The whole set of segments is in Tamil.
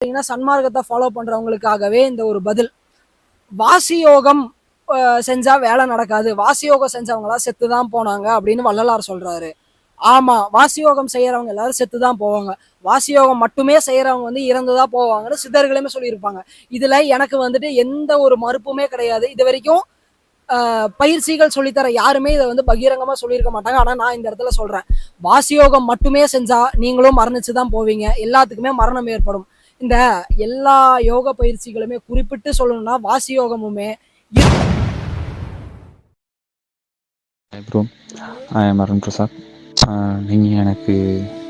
சன்மார்க்கத்தை ஃபாலோ பண்றவங்களுக்காகவே இந்த ஒரு பதில். வாசி யோகம் செஞ்சா வேலை நடக்காது, வாசி யோகம் செஞ்சவங்களா செத்துதான் போனாங்க அப்படின்னு வள்ளலார் சொல்றாரு. ஆமா, வாசி யோகம் செய்யறவங்க எல்லாரும் செத்துதான் போவாங்க, வாசி யோகம் மட்டுமே செய்யறவங்க வந்து இறந்துதான் போவாங்கன்னு சித்தர்களுமே சொல்லியிருப்பாங்க. இதுல எனக்கு வந்துட்டு எந்த ஒரு மறுப்புமே கிடையாது. இது வரைக்கும் பயிற்சிகள் சொல்லித்தர யாருமே இதை வந்து பகிரங்கமா சொல்லியிருக்க மாட்டாங்க. ஆனா நான் இந்த இடத்துல சொல்றேன், வாசியோகம் மட்டுமே செஞ்சா நீங்களும் மரணிச்சுதான் போவீங்க, எல்லாத்துக்குமே மரணம் ஏற்படும். இந்த எல்லா யோக பயிற்சிகளுமே குறிப்பிட்டு சொல்லணும்னா வாசியோகமுமே. ப்ரோ, மரண் பிரசாத், நீங்கள் எனக்கு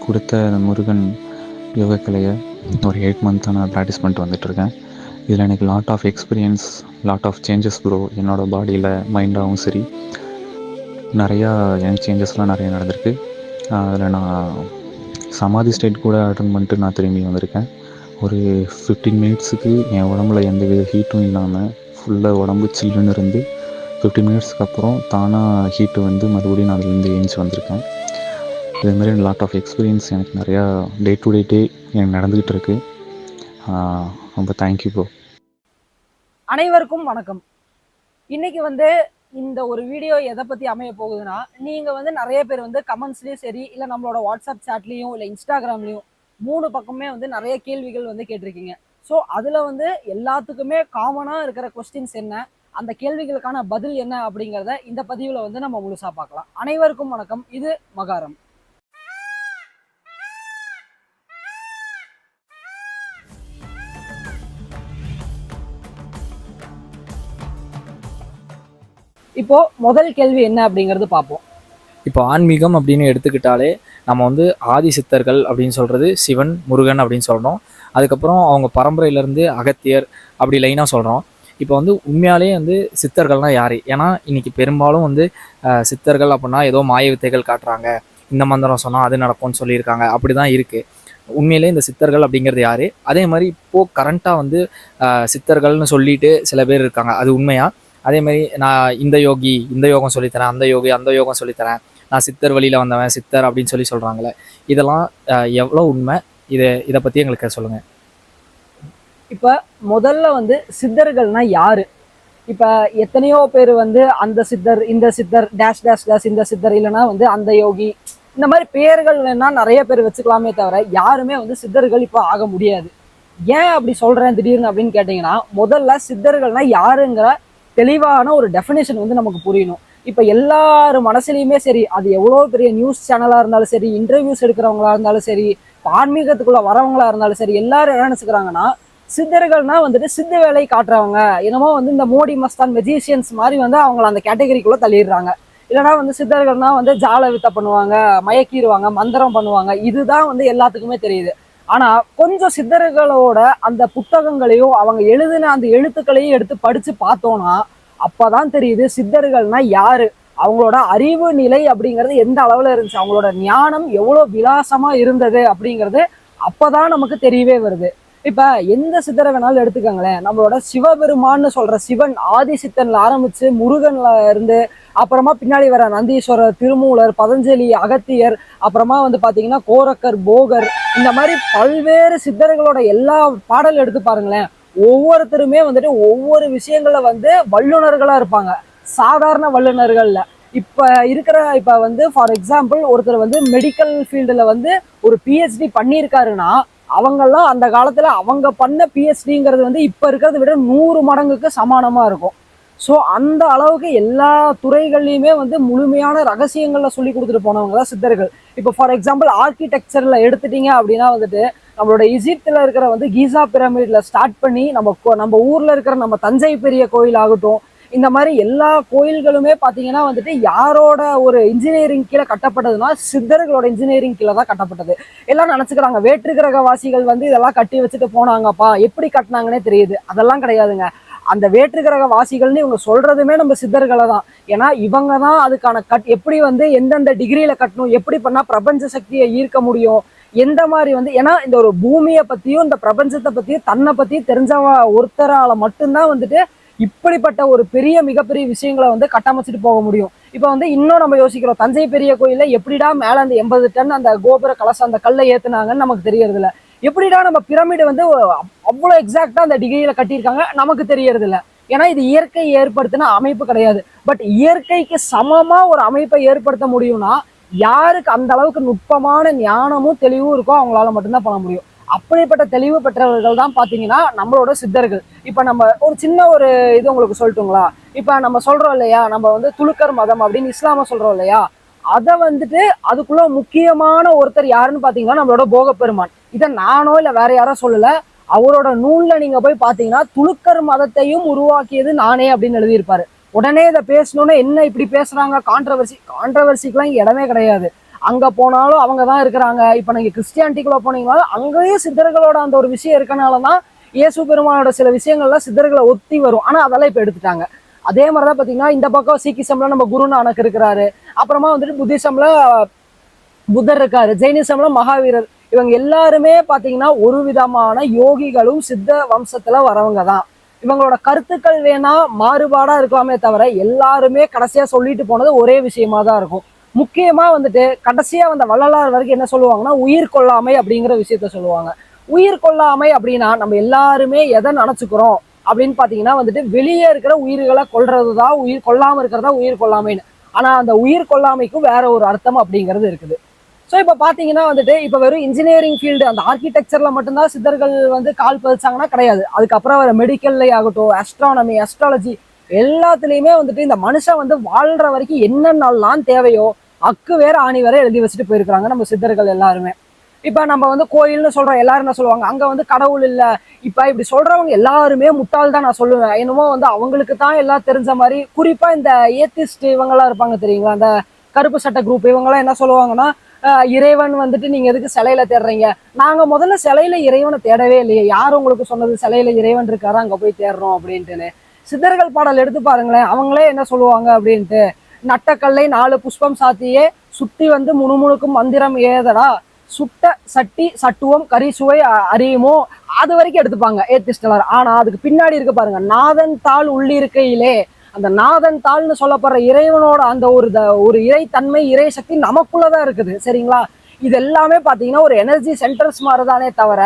கொடுத்த முருகன் யோகக்கலையை ஒரு 8 மந்த்தாக நான் ப்ராக்டிஸ் பண்ணிட்டு வந்துட்டுருக்கேன். இதில் எனக்கு lot of experience, lot of changes bro. என்னோடய பாடியில் மைண்டாகவும் சரி நிறையா எனக்கு சேஞ்சஸ்லாம் நிறையா நடந்திருக்கு. அதில் நான் சமாதி ஸ்டேட் கூட அட்டன் பண்ணிட்டு நான் திரும்பி வந்திருக்கேன். ஒரு 15 மினிட்ஸுக்கு என் உடம்புல எந்த வித ஹீட்டும் இல்லாமல் ஃபுல்லாக உடம்பு சில்லுன்னு இருந்து 15 மினிட்ஸ்க்கு அப்புறம் தானாக ஹீட்டு வந்து மறுபடியும் நான் அதுலேருந்து எழுந்துச்சு வந்திருக்கேன். இதுமாரி லாட் ஆஃப் எக்ஸ்பீரியன்ஸ் எனக்கு நிறையா டே டு டே எனக்கு நடந்துக்கிட்டு இருக்கு. ரொம்ப தேங்க்யூ ப்ரோ. அனைவருக்கும் வணக்கம். இன்னைக்கு வந்து இந்த ஒரு வீடியோ எதை பற்றி அமைய போகுதுன்னா, நீங்கள் வந்து நிறைய பேர் வந்து கமெண்ட்ஸ்லேயும் சரி, இல்லை நம்மளோட வாட்ஸ்அப் சாட்லேயும் இல்லை இன்ஸ்டாகிராம்லேயும் 3 பக்கமே வந்து நிறைய கேள்விகள் வந்து கேட்டிருக்கீங்க. ஸோ அதில் வந்து எல்லாத்துக்குமே காமனாக இருக்கிற கொஸ்டின்ஸ் என்ன, அந்த கேள்விகளுக்கான பதில் என்ன அப்படிங்கிறத இந்த பதிவில் வந்து நம்ம முழுசாக பார்க்கலாம். அனைவருக்கும் வணக்கம். இது மகாரம். இப்போ முதல் கேள்வி என்ன அப்படிங்கிறது பார்ப்போம். இப்போ ஆன்மீகம் அப்படின்னு எடுத்துக்கிட்டாலே நம்ம வந்து ஆதி சித்தர்கள் அப்படின்னு சொல்கிறது சிவன், முருகன் அப்படின்னு சொல்கிறோம். அதுக்கப்புறம் அவங்க பரம்பரையிலேருந்து அகத்தியர் அப்படி லைனாக சொல்கிறோம். இப்போ வந்து உண்மையாலே வந்து சித்தர்கள்னால் யார்? ஏன்னா இன்றைக்கி பெரும்பாலும் வந்து சித்தர்கள் அப்படின்னா ஏதோ மாய வித்தைகள் காட்டுறாங்க, இந்த மந்திரம் சொன்னால் அது நடக்கும்னு சொல்லியிருக்காங்க, அப்படி தான் இருக்குது. உண்மையிலே இந்த சித்தர்கள் அப்படிங்கிறது யார்? அதே மாதிரி இப்போது கரண்ட்டாக வந்து சித்தர்கள்னு சொல்லிட்டு சில பேர் இருக்காங்க, அது உண்மையா? அதே மாதிரி நான் இந்த யோகி, இந்த யோகம் சொல்லித்தரேன், அந்த யோகி அந்த யோகம் சொல்லித்தரேன், நான் சித்தர் வழியில் வந்தவன் சித்தர் அப்படின்னு சொல்கிறாங்களே, இதெல்லாம் எவ்வளோ உண்மை? இதை பற்றி எங்களுக்கு சொல்லுங்கள். இப்போ முதல்ல வந்து சித்தர்கள்னா யாரு? இப்போ எத்தனையோ பேர் வந்து அந்த சித்தர், இந்த சித்தர், டேஷ் டேஷ் டேஷ் இந்த சித்தர், இல்லைன்னா வந்து அந்த யோகி, இந்த மாதிரி பேர்கள் வேணா நிறைய பேர் வச்சுக்கலாமே தவிர யாருமே வந்து சித்தர்கள் இப்போ ஆக முடியாது. ஏன் அப்படி சொல்கிறேன் திடீர்னு அப்படின்னு கேட்டிங்கன்னா, முதல்ல சித்தர்கள்னா யாருங்கிற தெளிவான ஒரு டெஃபினேஷன் வந்து நமக்கு புரியணும். இப்போ எல்லாரும் மனசுலையுமே சரி, அது எவ்வளோ பெரிய நியூஸ் சேனலாக இருந்தாலும் சரி, இன்டர்வியூஸ் எடுக்கிறவங்களா இருந்தாலும் சரி, ஆன்மீகத்துக்குள்ள வரவங்களா இருந்தாலும் சரி, எல்லாரும் என்ன நினைச்சுக்கிறாங்கன்னா, சித்தர்கள்னா வந்துட்டு சித்த வேலை காட்டுறவங்க, என்னமோ வந்து இந்த மோடி மஸ்தான் மெஜிஷியன்ஸ் மாதிரி வந்து அவங்கள அந்த கேட்டகரிக்குள்ள தள்ளிடுறாங்க. இல்லைனா வந்து சித்தர்கள்னா வந்து ஜால வித்தை பண்ணுவாங்க, மயக்கிடுவாங்க, மந்திரம் பண்ணுவாங்க, இதுதான் வந்து எல்லாத்துக்குமே தெரியுது. ஆனா கொஞ்சம் சித்தர்களோட அந்த புத்தகங்களையும் அவங்க எழுதின அந்த எழுத்துக்களையும் எடுத்து படிச்சு பார்த்தோம்னா அப்பதான் தெரியுது சித்தர்கள்னா யாரு, அவங்களோட அறிவு நிலை அப்படிங்கிறது எந்த அளவுல இருந்துச்சு, அவங்களோட ஞானம் எவ்வளவு விலாசமா இருந்தது அப்படிங்கிறது அப்பதான் நமக்கு தெரியவே வருது. இப்ப எந்த சித்தரை வேணாலும் எடுத்துக்கோங்களேன், நம்மளோட சிவபெருமான்னு சொல்ற சிவன் ஆதி சித்தன்ல ஆரம்பிச்சு முருகன்ல இருந்து அப்புறமா பின்னாடி வர நந்தீஸ்வரர், திருமூலர், பதஞ்சலி, அகத்தியர், அப்புறமா வந்து பாத்தீங்கன்னா கோரக்கர், போகர், இந்த மாதிரி பல்வேறு சித்தர்களோட எல்லா பாடல் எடுத்து பாருங்களேன். ஒவ்வொருத்தருமே வந்துட்டு ஒவ்வொரு விஷயங்கள்ல வந்து வல்லுநர்களா இருப்பாங்க, சாதாரண வல்லுநர்கள்ல. இப்ப வந்து ஃபார் எக்ஸாம்பிள் ஒருத்தர் வந்து மெடிக்கல் ஃபீல்டுல வந்து ஒரு PhD பண்ணியிருக்காருன்னா, அவங்கெல்லாம் அந்த காலத்துல அவங்க பண்ண PhDங்கிறது வந்து இப்ப இருக்கிறத விட 100 மடங்குக்கு சமானமா இருக்கும். ஸோ அந்த அளவுக்கு எல்லா துறைகள்லையுமே வந்து முழுமையான ரகசியங்கள்ல சொல்லி கொடுத்துட்டு போனவங்க தான் சித்தர்கள். இப்போ ஃபார் எக்ஸாம்பிள் ஆர்கிடெக்சர்ல எடுத்துட்டீங்க அப்படின்னா வந்துட்டு நம்மளோட ஈஜிப்தில் இருக்கிற வந்து கீசா பிரமிட்ல ஸ்டார்ட் பண்ணி நம்ம ஊர்ல இருக்கிற நம்ம தஞ்சை பெரிய கோயில் ஆகட்டும், இந்த மாதிரி எல்லா கோயில்களுமே பார்த்தீங்கன்னா வந்துட்டு யாரோட ஒரு இன்ஜினியரிங் கீழே கட்டப்பட்டதுன்னா சித்தர்களோட இன்ஜினியரிங் கீழே தான் கட்டப்பட்டது. எல்லாம் நினச்சிக்கிறாங்க வேற்று கிரகவாசிகள் வந்து இதெல்லாம் கட்டி வச்சுட்டு போனாங்கப்பா, எப்படி கட்டினாங்கன்னே தெரியுது. அதெல்லாம் கிடையாதுங்க. அந்த வேற்று கிரக வாசிகள்னு இவங்க சொல்றதுமே நம்ம சித்தர்களை தான். ஏன்னா இவங்க தான் அதுக்கான எப்படி வந்து எந்தெந்த டிகிரியில கட்டணும், எப்படி பண்ணா பிரபஞ்ச சக்தியை ஈர்க்க முடியும், எந்த மாதிரி வந்து, ஏன்னா இந்த ஒரு பூமியை பத்தியும் இந்த பிரபஞ்சத்தை பத்தியும் தன்னை பத்தியும் தெரிஞ்சவ ஒருத்தரால மட்டும்தான் வந்துட்டு இப்படிப்பட்ட ஒரு மிகப்பெரிய விஷயங்களை வந்து கட்டமைச்சிட்டு போக முடியும். இப்ப வந்து இன்னும் நம்ம யோசிக்கிறோம், தஞ்சை பெரிய கோயில எப்படிடா மேல அந்த 80 டன் அந்த கோபுர கலசம் அந்த கல்லை ஏத்துனாங்கன்னு நமக்கு தெரியறது இல்ல. எப்படிடா நம்ம பிரமிடு வந்து அவ்வளோ எக்ஸாக்டா அந்த டிகிரியில கட்டியிருக்காங்க நமக்கு தெரியறது இல்லை. ஏன்னா இது இயற்கை ஏற்படுத்தின அமைப்பு கிடையாது. பட் இயற்கைக்கு சமமா ஒரு அமைப்பை ஏற்படுத்த முடியும்னா யாருக்கு அந்த அளவுக்கு நுட்பமான ஞானமும் தெளிவும் இருக்கோ அவங்களால மட்டும்தான் பண்ண முடியும். அப்படிப்பட்ட தெளிவு பெற்றவர்கள் தான் பாத்தீங்கன்னா நம்மளோட சித்தர்கள். இப்ப நம்ம ஒரு சின்ன ஒரு இது உங்களுக்கு சொல்லட்டுங்களா? இப்ப நம்ம சொல்றோம் இல்லையா, நம்ம வந்து துலுக்கர் மதம் அப்படின்னு இஸ்லாம சொல்றோம் இல்லையா, அதை வந்துட்டு அதுக்குள்ள முக்கியமான ஒருத்தர் யாருன்னு பாத்தீங்கன்னா நம்மளோட போகப்பெருமான். இதை நானோ இல்ல வேற யாரோ சொல்லல, அவரோட நூல்ல நீங்க போய் பாத்தீங்கன்னா துலுக்கர் மதத்தையும் உருவாக்கியது நானே அப்படின்னு எழுதியிருப்பாரு. உடனே இதை பேசணும்னா என்ன இப்படி பேசுறாங்க, கான்ட்ரவர்சிக்கெல்லாம் இடமே கிடையாது. அங்க போனாலும் அவங்க தான் இருக்கிறாங்க. இப்ப நீங்க கிறிஸ்டியானிட்டிக்குள்ள போனீங்கன்னாலும் அங்கேயும் சித்தர்களோட அந்த ஒரு விஷயம் இருக்கனாலதான் இயேசு பெருமானோட சில விஷயங்கள்லாம் சித்தர்களை ஒத்தி வரும். ஆனா அதெல்லாம் இப்ப எடுத்துட்டாங்க. அதே மாதிரிதான் பாத்தீங்கன்னா இந்த பக்கம் சீக்கிசம்ல நம்ம குரு நானக் இருக்கிறாரு, அப்புறமா வந்துட்டு புத்திசம்ல புத்தர் இருக்காரு, ஜெயினிசம்ல மகாவீரர். இவங்க எல்லாருமே பாத்தீங்கன்னா ஒரு விதமான யோகிகளும் சித்த வம்சத்துல வரவங்க தான். இவங்களோட கருத்துக்கள் வேணா மாறுபாடா இருக்கலாமே தவிர எல்லாருமே கடைசியா சொல்லிட்டு போனது ஒரே விஷயமா தான் இருக்கும். முக்கியமா வந்துட்டு கடைசியா வந்த வள்ளலார் வரைக்கும் என்ன சொல்லுவாங்கன்னா உயிர் கொள்ளாமை அப்படிங்கிற விஷயத்த சொல்லுவாங்க. உயிர் கொள்ளாமை அப்படின்னா நம்ம எல்லாருமே எதை நினைச்சுக்கிறோம் அப்படின்னு பாத்தீங்கன்னா வந்துட்டு வெளியே இருக்கிற உயிர்களை கொல்றதுதான் உயிர், கொல்லாம இருக்கிறதா உயிர் கொள்ளாமைன்னு. ஆனா அந்த உயிர் கொள்ளாமைக்கும் வேற ஒரு அர்த்தம் அப்படிங்கிறது இருக்குது. ஸோ இப்போ பார்த்தீங்கன்னா வந்துட்டு இப்போ வெறும் இன்ஜினியரிங் ஃபீல்டு அந்த ஆர்கிடெக்சரில் மட்டும்தான் சித்தர்கள் வந்து கால் பதிச்சாங்கன்னா கிடையாது. அதுக்கப்புறம் வர மெடிக்கல்லே ஆகட்டும், அஸ்ட்ரானமி, அஸ்ட்ராலஜி, எல்லாத்துலேயுமே வந்துட்டு இந்த மனுஷன் வந்து வாழ்கிற வரைக்கும் என்னென்னலாம் தேவையோ அக்கு வேற ஆணி வேற எழுதி வச்சுட்டு போயிருக்கிறாங்க நம்ம சித்தர்கள் எல்லாருமே. இப்போ நம்ம வந்து கோயில்னு சொல்கிறோம், எல்லாரும் என்ன சொல்லுவாங்க அங்கே வந்து கடவுள் இல்லை. இப்போ இப்படி சொல்கிறவங்க எல்லாருமே முட்டாள் தான் நான் சொல்லுவேன். என்னமோ வந்து அவங்களுக்கு தான் எல்லாம் தெரிஞ்ச மாதிரி. குறிப்பாக இந்த ஏத்திஸ்ட் இவங்கெல்லாம் இருப்பாங்க தெரியுங்களா, அந்த கருப்பு சட்ட குரூப், இவங்கெல்லாம் என்ன சொல்லுவாங்கன்னா இறைவன் வந்துட்டு நீங்க எதுக்கு சிலையில தேடுறீங்க? நாங்க முதல்ல சிலையில இறைவனை தேடவே இல்லையே, யார் உங்களுக்கு சொன்னது சிலையில இறைவன் இருக்காரா அங்க போய் தேடுறோம் அப்படின்ட்டுன்னு? சித்தர்கள் பாடல் எடுத்து பாருங்களேன், அவங்களே என்ன சொல்லுவாங்க அப்படின்ட்டு, நட்டக்கல்லை 4 புஷ்பம் சாத்தியே சுட்டி வந்து முணுமுணுக்கும் மந்திரம் ஏதடா, சுட்ட சட்டி சட்டுவம் கரிசுவை அறியுமோ, அது வரைக்கும் எடுத்துப்பாங்க ஏத்திஸ்டலர். ஆனா அதுக்கு பின்னாடி இருக்க பாருங்க, நாதன் தாள் உள்ளிருக்கையிலே, அந்த நாதன் தாள்னு சொல்லப்படுற இறைவனோட அந்த ஒரு இறை தன்மை, இறை சக்தி நமக்குள்ளதான் இருக்குது. சரிங்களா? இது எல்லாமே பாத்தீங்கன்னா ஒரு எனர்ஜி சென்டர்ஸ் மாதிரிதானே தவிர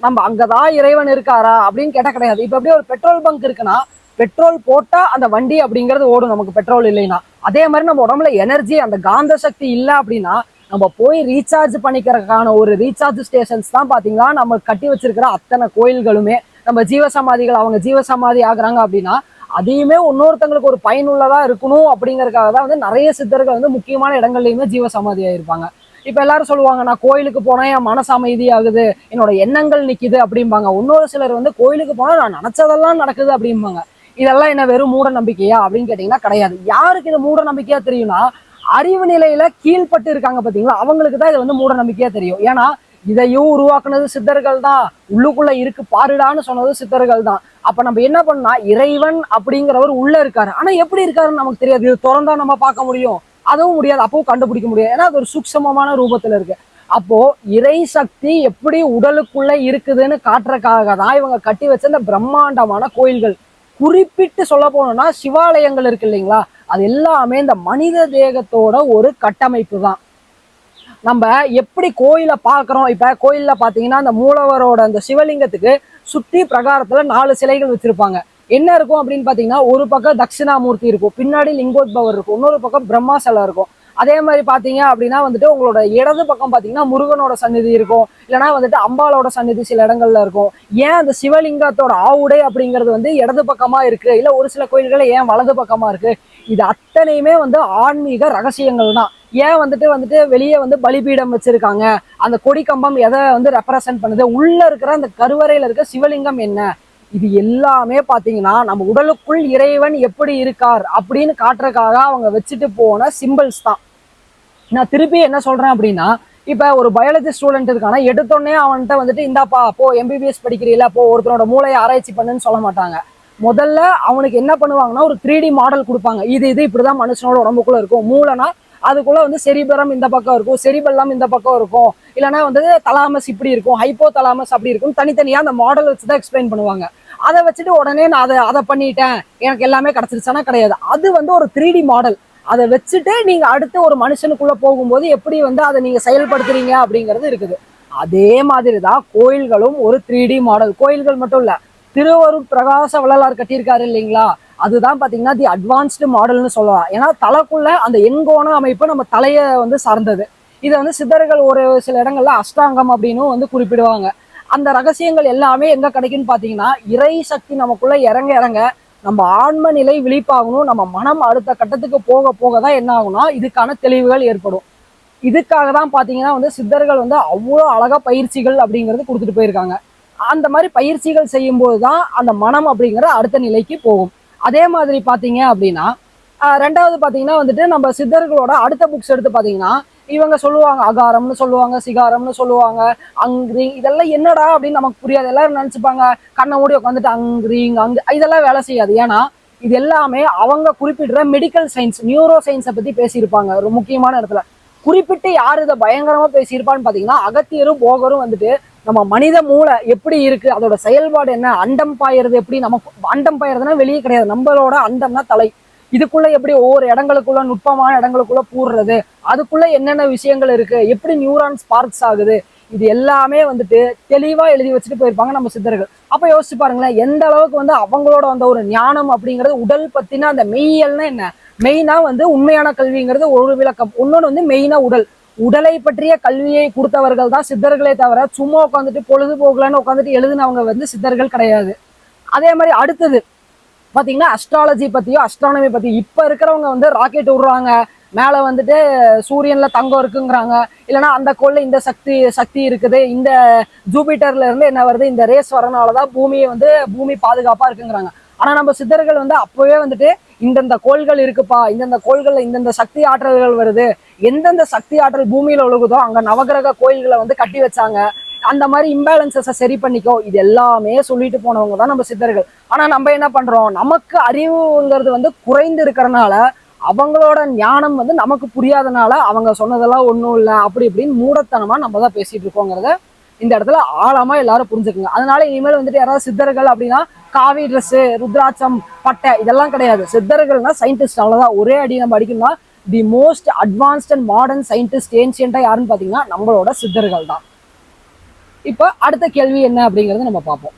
நம்ம அங்கதான் இறைவன் இருக்காரா அப்படின்னு கேட்டா கிடையாது. இப்ப அப்படியே ஒரு பெட்ரோல் பங்க் இருக்குன்னா பெட்ரோல் போட்டா அந்த வண்டி அப்படிங்கிறது ஓடும், நமக்கு பெட்ரோல் இல்லைன்னா. அதே மாதிரி நம்ம உடம்புல எனர்ஜி, அந்த காந்த சக்தி இல்லை அப்படின்னா நம்ம போய் ரீசார்ஜ் பண்ணிக்கிறதுக்கான ஒரு ரீசார்ஜ் ஸ்டேஷன்ஸ் தான் பாத்தீங்கன்னா நம்ம கட்டி வச்சிருக்கிற அத்தனை கோயில்களுமே. நம்ம ஜீவசமாதிகள், அவங்க ஜீவசமாதி ஆகுறாங்க அப்படின்னா அதையுமே இன்னொருத்தங்களுக்கு ஒரு பயனுள்ளதா இருக்கணும் அப்படிங்கறதுக்காக தான் வந்து நிறைய சித்தர்கள் வந்து முக்கியமான இடங்கள்லயுமே ஜீவசமாதி ஆயிருப்பாங்க. இப்ப எல்லாரும் சொல்லுவாங்க நான் கோயிலுக்கு போனா என் மனசு அமைதி ஆகுது, என்னோட எண்ணங்கள் நிக்குது அப்படிம்பாங்க. இன்னொரு சிலர் வந்து கோயிலுக்கு போனா நான் நினைச்சதெல்லாம் நடக்குது அப்படிம்பாங்க. இதெல்லாம் என்ன வெறும் மூட நம்பிக்கையா அப்படின்னு கேட்டீங்கன்னா கிடையாது. யாருக்கு இது மூட நம்பிக்கையா தெரியும்னா அறிவு நிலையில கீழ்பட்டு இருக்காங்க பாத்தீங்களா, அவங்களுக்கு தான் இது வந்து மூட நம்பிக்கையா தெரியும். ஏன்னா இதையும் உருவாக்குனது சித்தர்கள் தான், உள்ளுக்குள்ள இருக்கு பாருடான்னு சொன்னது சித்தர்கள் தான். அப்ப நம்ம என்ன பண்ணா, இறைவன் அப்படிங்கிறவர் உள்ள இருக்காரு, ஆனா எப்படி இருக்காருன்னு நமக்கு தெரியாது. இது திறந்தா நம்ம பார்க்க முடியும், அதுவும் முடியாது, அப்பவும் கண்டுபிடிக்க முடியாது. ஏன்னா அது ஒரு சூக்ஷமமான ரூபத்துல இருக்கு. அப்போ இறை சக்தி எப்படி உடலுக்குள்ள இருக்குதுன்னு காட்டுறதுக்காக தான் இவங்க கட்டி வச்ச இந்த பிரம்மாண்டமான கோயில்கள். குறிப்பிட்டு சொல்ல போனோம்னா சிவாலயங்கள் இருக்கு இல்லைங்களா, அது எல்லாமே இந்த மனித தேகத்தோட ஒரு கட்டமைப்பு தான். நம்ம எப்படி கோயிலை பார்க்குறோம், இப்போ கோயிலில் பார்த்தீங்கன்னா அந்த மூலவரோட அந்த சிவலிங்கத்துக்கு சுற்றி பிரகாரத்தில் 4 சிலைகள் வச்சுருப்பாங்க. என்ன இருக்கும் அப்படின்னு பார்த்தீங்கன்னா, ஒரு பக்கம் தட்சிணாமூர்த்தி இருக்கும், பின்னாடி லிங்கோத்பவர் இருக்கும், இன்னொரு பக்கம் பிரம்மா சிலை இருக்கும். அதே மாதிரி பார்த்தீங்க அப்படின்னா வந்துட்டு உங்களோட இடது பக்கம் பார்த்தீங்கன்னா முருகனோட சந்நிதி இருக்கும், இல்லைனா வந்துட்டு அம்பாலோட சந்நிதி சில இடங்கள்ல இருக்கும். ஏன் அந்த சிவலிங்கத்தோட ஆவுடை அப்படிங்கிறது வந்து இடது பக்கமா இருக்கு, இல்லை ஒரு சில கோயில்கள் ஏன் வலது பக்கமா இருக்கு, இது அத்தனையுமே வந்து ஆன்மீக ரகசியங்கள் தான். ஏன் வந்துட்டு வெளியே வந்து பலிபீடம் வச்சிருக்காங்க, அந்த கொடி கம்பம் எதை வந்து ரெப்ரசன்ட் பண்ணுது, உள்ள இருக்கிற அந்த கருவறையில இருக்க சிவலிங்கம் என்ன, இது எல்லாமே பாத்தீங்கன்னா நம்ம உடலுக்குள் இறைவன் எப்படி இருக்கார் அப்படின்னு காட்டுறதுக்காக அவங்க வச்சுட்டு போன சிம்பிள்ஸ் தான். நான் திருப்பி என்ன சொல்றேன் அப்படின்னா, இப்ப ஒரு பயாலஜி ஸ்டூடெண்ட் இருக்கானா எடுத்தோடனே அவன்கிட்ட வந்துட்டு இந்தாப்பா போ எம்பிபிஎஸ் படிக்கிறீங்களா போ ஒருத்தனோட மூளையை ஆராய்ச்சி பண்ணுன்னு சொல்ல மாட்டாங்க. முதல்ல அவனுக்கு என்ன பண்ணுவாங்கன்னா ஒரு 3D மாடல் கொடுப்பாங்க. இது இப்படிதான் மனுஷனோட உடம்புக்குள்ள இருக்கும். மூளைனா அதுக்குள்ள வந்து செரிபரம் இந்த பக்கம் இருக்கும், செரிபெல்லம் இந்த பக்கம் இருக்கும், இல்லைன்னா வந்து தலாமஸ் இப்படி இருக்கும், ஹைப்போ தலாமஸ் அப்படி இருக்கும். தனித்தனியா அந்த மாடல் வச்சுதான் எக்ஸ்பிளைன் பண்ணுவாங்க. அதை வச்சுட்டு உடனே நான் அதை பண்ணிட்டேன் எனக்கு எல்லாமே கிடைச்சிருச்சானா கிடையாது. அது வந்து ஒரு 3D மாடல். அதை வச்சுட்டு நீங்க அடுத்து ஒரு மனுஷனுக்குள்ள போகும்போது எப்படி வந்து அதை நீங்க செயல்படுத்துறீங்க அப்படிங்கிறது இருக்குது. அதே மாதிரி தான் கோயில்களும் ஒரு 3D மாடல். கோயில்கள் மட்டும் இல்ல, திருவருட் பிரகாச வள்ளலார் கட்டியிருக்காரு இல்லைங்களா, அதுதான் பாத்தீங்கன்னா தி அட்வான்ஸ்டு மாடல்னு சொல்லலாம். ஏன்னா தலைக்குள்ள அந்த எண்கோண அமைப்பு நம்ம தலையை வந்து சார்ந்தது. இதை வந்து சித்தர்கள் ஒரு சில இடங்கள்ல அஷ்டாங்கம் அப்படின்னு வந்து குறிப்பிடுவாங்க. அந்த ரகசியங்கள் எல்லாமே எங்க கிடைக்குன்னு பாத்தீங்கன்னா, இறை சக்தி நமக்குள்ள இறங்க இறங்க நம்ம ஆன்ம நிலை விழிப்பாகணும். நம்ம மனம் அடுத்த கட்டத்துக்கு போக போக தான் என்ன ஆகும்னா இதுக்கான தெளிவுகள் ஏற்படும். இதுக்காக தான் பாத்தீங்கன்னா வந்து சித்தர்கள் வந்து அவ்வளோ அழகா பயிற்சிகள் அப்படிங்கிறது கொடுத்துட்டு போயிருக்காங்க. அந்த மாதிரி பயிற்சிகள் செய்யும் போதுதான் அந்த மனம் அப்படிங்கிற அடுத்த நிலைக்கு போகும். அதே மாதிரி பாத்தீங்க அப்படின்னா ரெண்டாவது பாத்தீங்கன்னா வந்துட்டு நம்ம சித்தர்களோட அடுத்த புக்ஸ் எடுத்து பாத்தீங்கன்னா இவங்க சொல்லுவாங்க அகாரம்னு சொல்லுவாங்க, சிகாரம்னு சொல்லுவாங்க, அங்க்ரீங், இதெல்லாம் என்னடா அப்படின்னு நமக்கு புரியாது. எல்லாரும் நினைச்சுப்பாங்க கண்ணை மூடி உட்காந்துட்டு அங்க்ரீங் இதெல்லாம் வேலை செய்யாது. ஏன்னா இது எல்லாமே அவங்க குறிப்பிடுற மெடிக்கல் சயின்ஸ், நியூரோ சயின்ஸை பத்தி பேசியிருப்பாங்க. ஒரு முக்கியமான இடத்துல குறிப்பிட்டு யார் இதை பயங்கரமா பேசியிருப்பான்னு பாத்தீங்கன்னா அகத்தியரும் போகரும் வந்துட்டு நம்ம மனித மூளை எப்படி இருக்கு, அதோட செயல்பாடு என்ன, அண்டம் பாயறது எப்படி, நமக்கு அண்டம் பாயறதுன்னா வெளியே கிடையாது, நம்மளோட அண்டம்னா தலை, இதுக்குள்ள எப்படி ஒவ்வொரு இடங்களுக்குள்ள நுட்பமான இடங்களுக்குள்ள பூர்றது, அதுக்குள்ள என்னென்ன விஷயங்கள் இருக்கு, எப்படி நியூரான் ஸ்பார்க்ஸ் ஆகுது, இது எல்லாமே வந்துட்டு தெளிவா எழுதி வச்சுட்டு போயிருப்பாங்க நம்ம சித்தர்கள். அப்ப யோசிச்சு பாருங்களேன், எந்த அளவுக்கு வந்து அவங்களோட அந்த ஒரு ஞானம் அப்படிங்கிறது உடல் பத்தின அந்த மெய்யல்னா என்ன, மெயினா வந்து உண்மையான கல்விங்கிறது ஒரு விளக்கம், இன்னொன்று வந்து மெயினா உடலை பற்றிய கல்வியை கொடுத்தவர்கள் தான் சித்தர்களே தவிர சும்மா உட்காந்துட்டு பொழுதுபோக்கலன்னு உட்காந்துட்டு எழுதினவங்க வந்து சித்தர்கள் கிடையாது. அதே மாதிரி அடுத்தது பாத்தீங்கன்னா அஸ்ட்ராலஜி பத்தியோ அஸ்ட்ரானமி பத்தியோ இப்ப இருக்கிறவங்க வந்து ராக்கெட் விடுறாங்க, மேல வந்துட்டு சூரியன்ல தங்கம் இருக்குங்கிறாங்க, இல்லைன்னா அந்த கோள்ல இந்த சக்தி இருக்குது, இந்த ஜூபிட்டர்ல இருந்து என்ன வருது, இந்த ரேஸ் வரனாலதான் பூமி பாதுகாப்பா இருக்குங்கிறாங்க. ஆனா நம்ம சித்தர்கள் வந்து அப்பவே வந்துட்டு இந்தந்த கோள்கள் இருக்குப்பா, இந்தந்த கோள்கள்ல இந்தந்த சக்தி ஆற்றல்கள் வருது, எந்தெந்த சக்தி ஆற்றல் பூமியில ஒழுகுதோ அங்க நவகிரக கோயில்களை வந்து கட்டி வச்சாங்க, அந்த மாதிரி இம்பேலன்சஸை சரி பண்ணிக்கோ, இது எல்லாமே சொல்லிட்டு போனவங்க தான் நம்ம சித்தர்கள். ஆனா நம்ம என்ன பண்றோம், நமக்கு அறிவுங்கிறது வந்து குறைந்து இருக்கிறனால அவங்களோட ஞானம் வந்து நமக்கு புரியாதனால அவங்க சொன்னதெல்லாம் ஒன்றும் இல்லை அப்படி இப்படின்னு மூடத்தனமா நம்ம தான் பேசிட்டு இருக்கோங்கிறத இந்த இடத்துல ஆழமா எல்லாரும் புரிஞ்சுக்குங்க. அதனால இனிமேல் வந்துட்டு யாராவது சித்தர்கள் அப்படின்னா காவி ட்ரெஸ், ருத்ராட்சம், பட்டை இதெல்லாம் கிடையாது. சித்தர்கள்னா சயின்டிஸ்ட், அவ்வளவுதான். ஒரே அடி நம்ம அடிக்கணும்னா the most advanced and modern scientist ஏன்ஷியன்டா யாருன்னு பாத்தீங்கன்னா நம்மளோட சித்தர்கள் தான். இப்போ அடுத்த கேள்வி என்ன அப்படிங்கறத நம்ம பார்ப்போம்.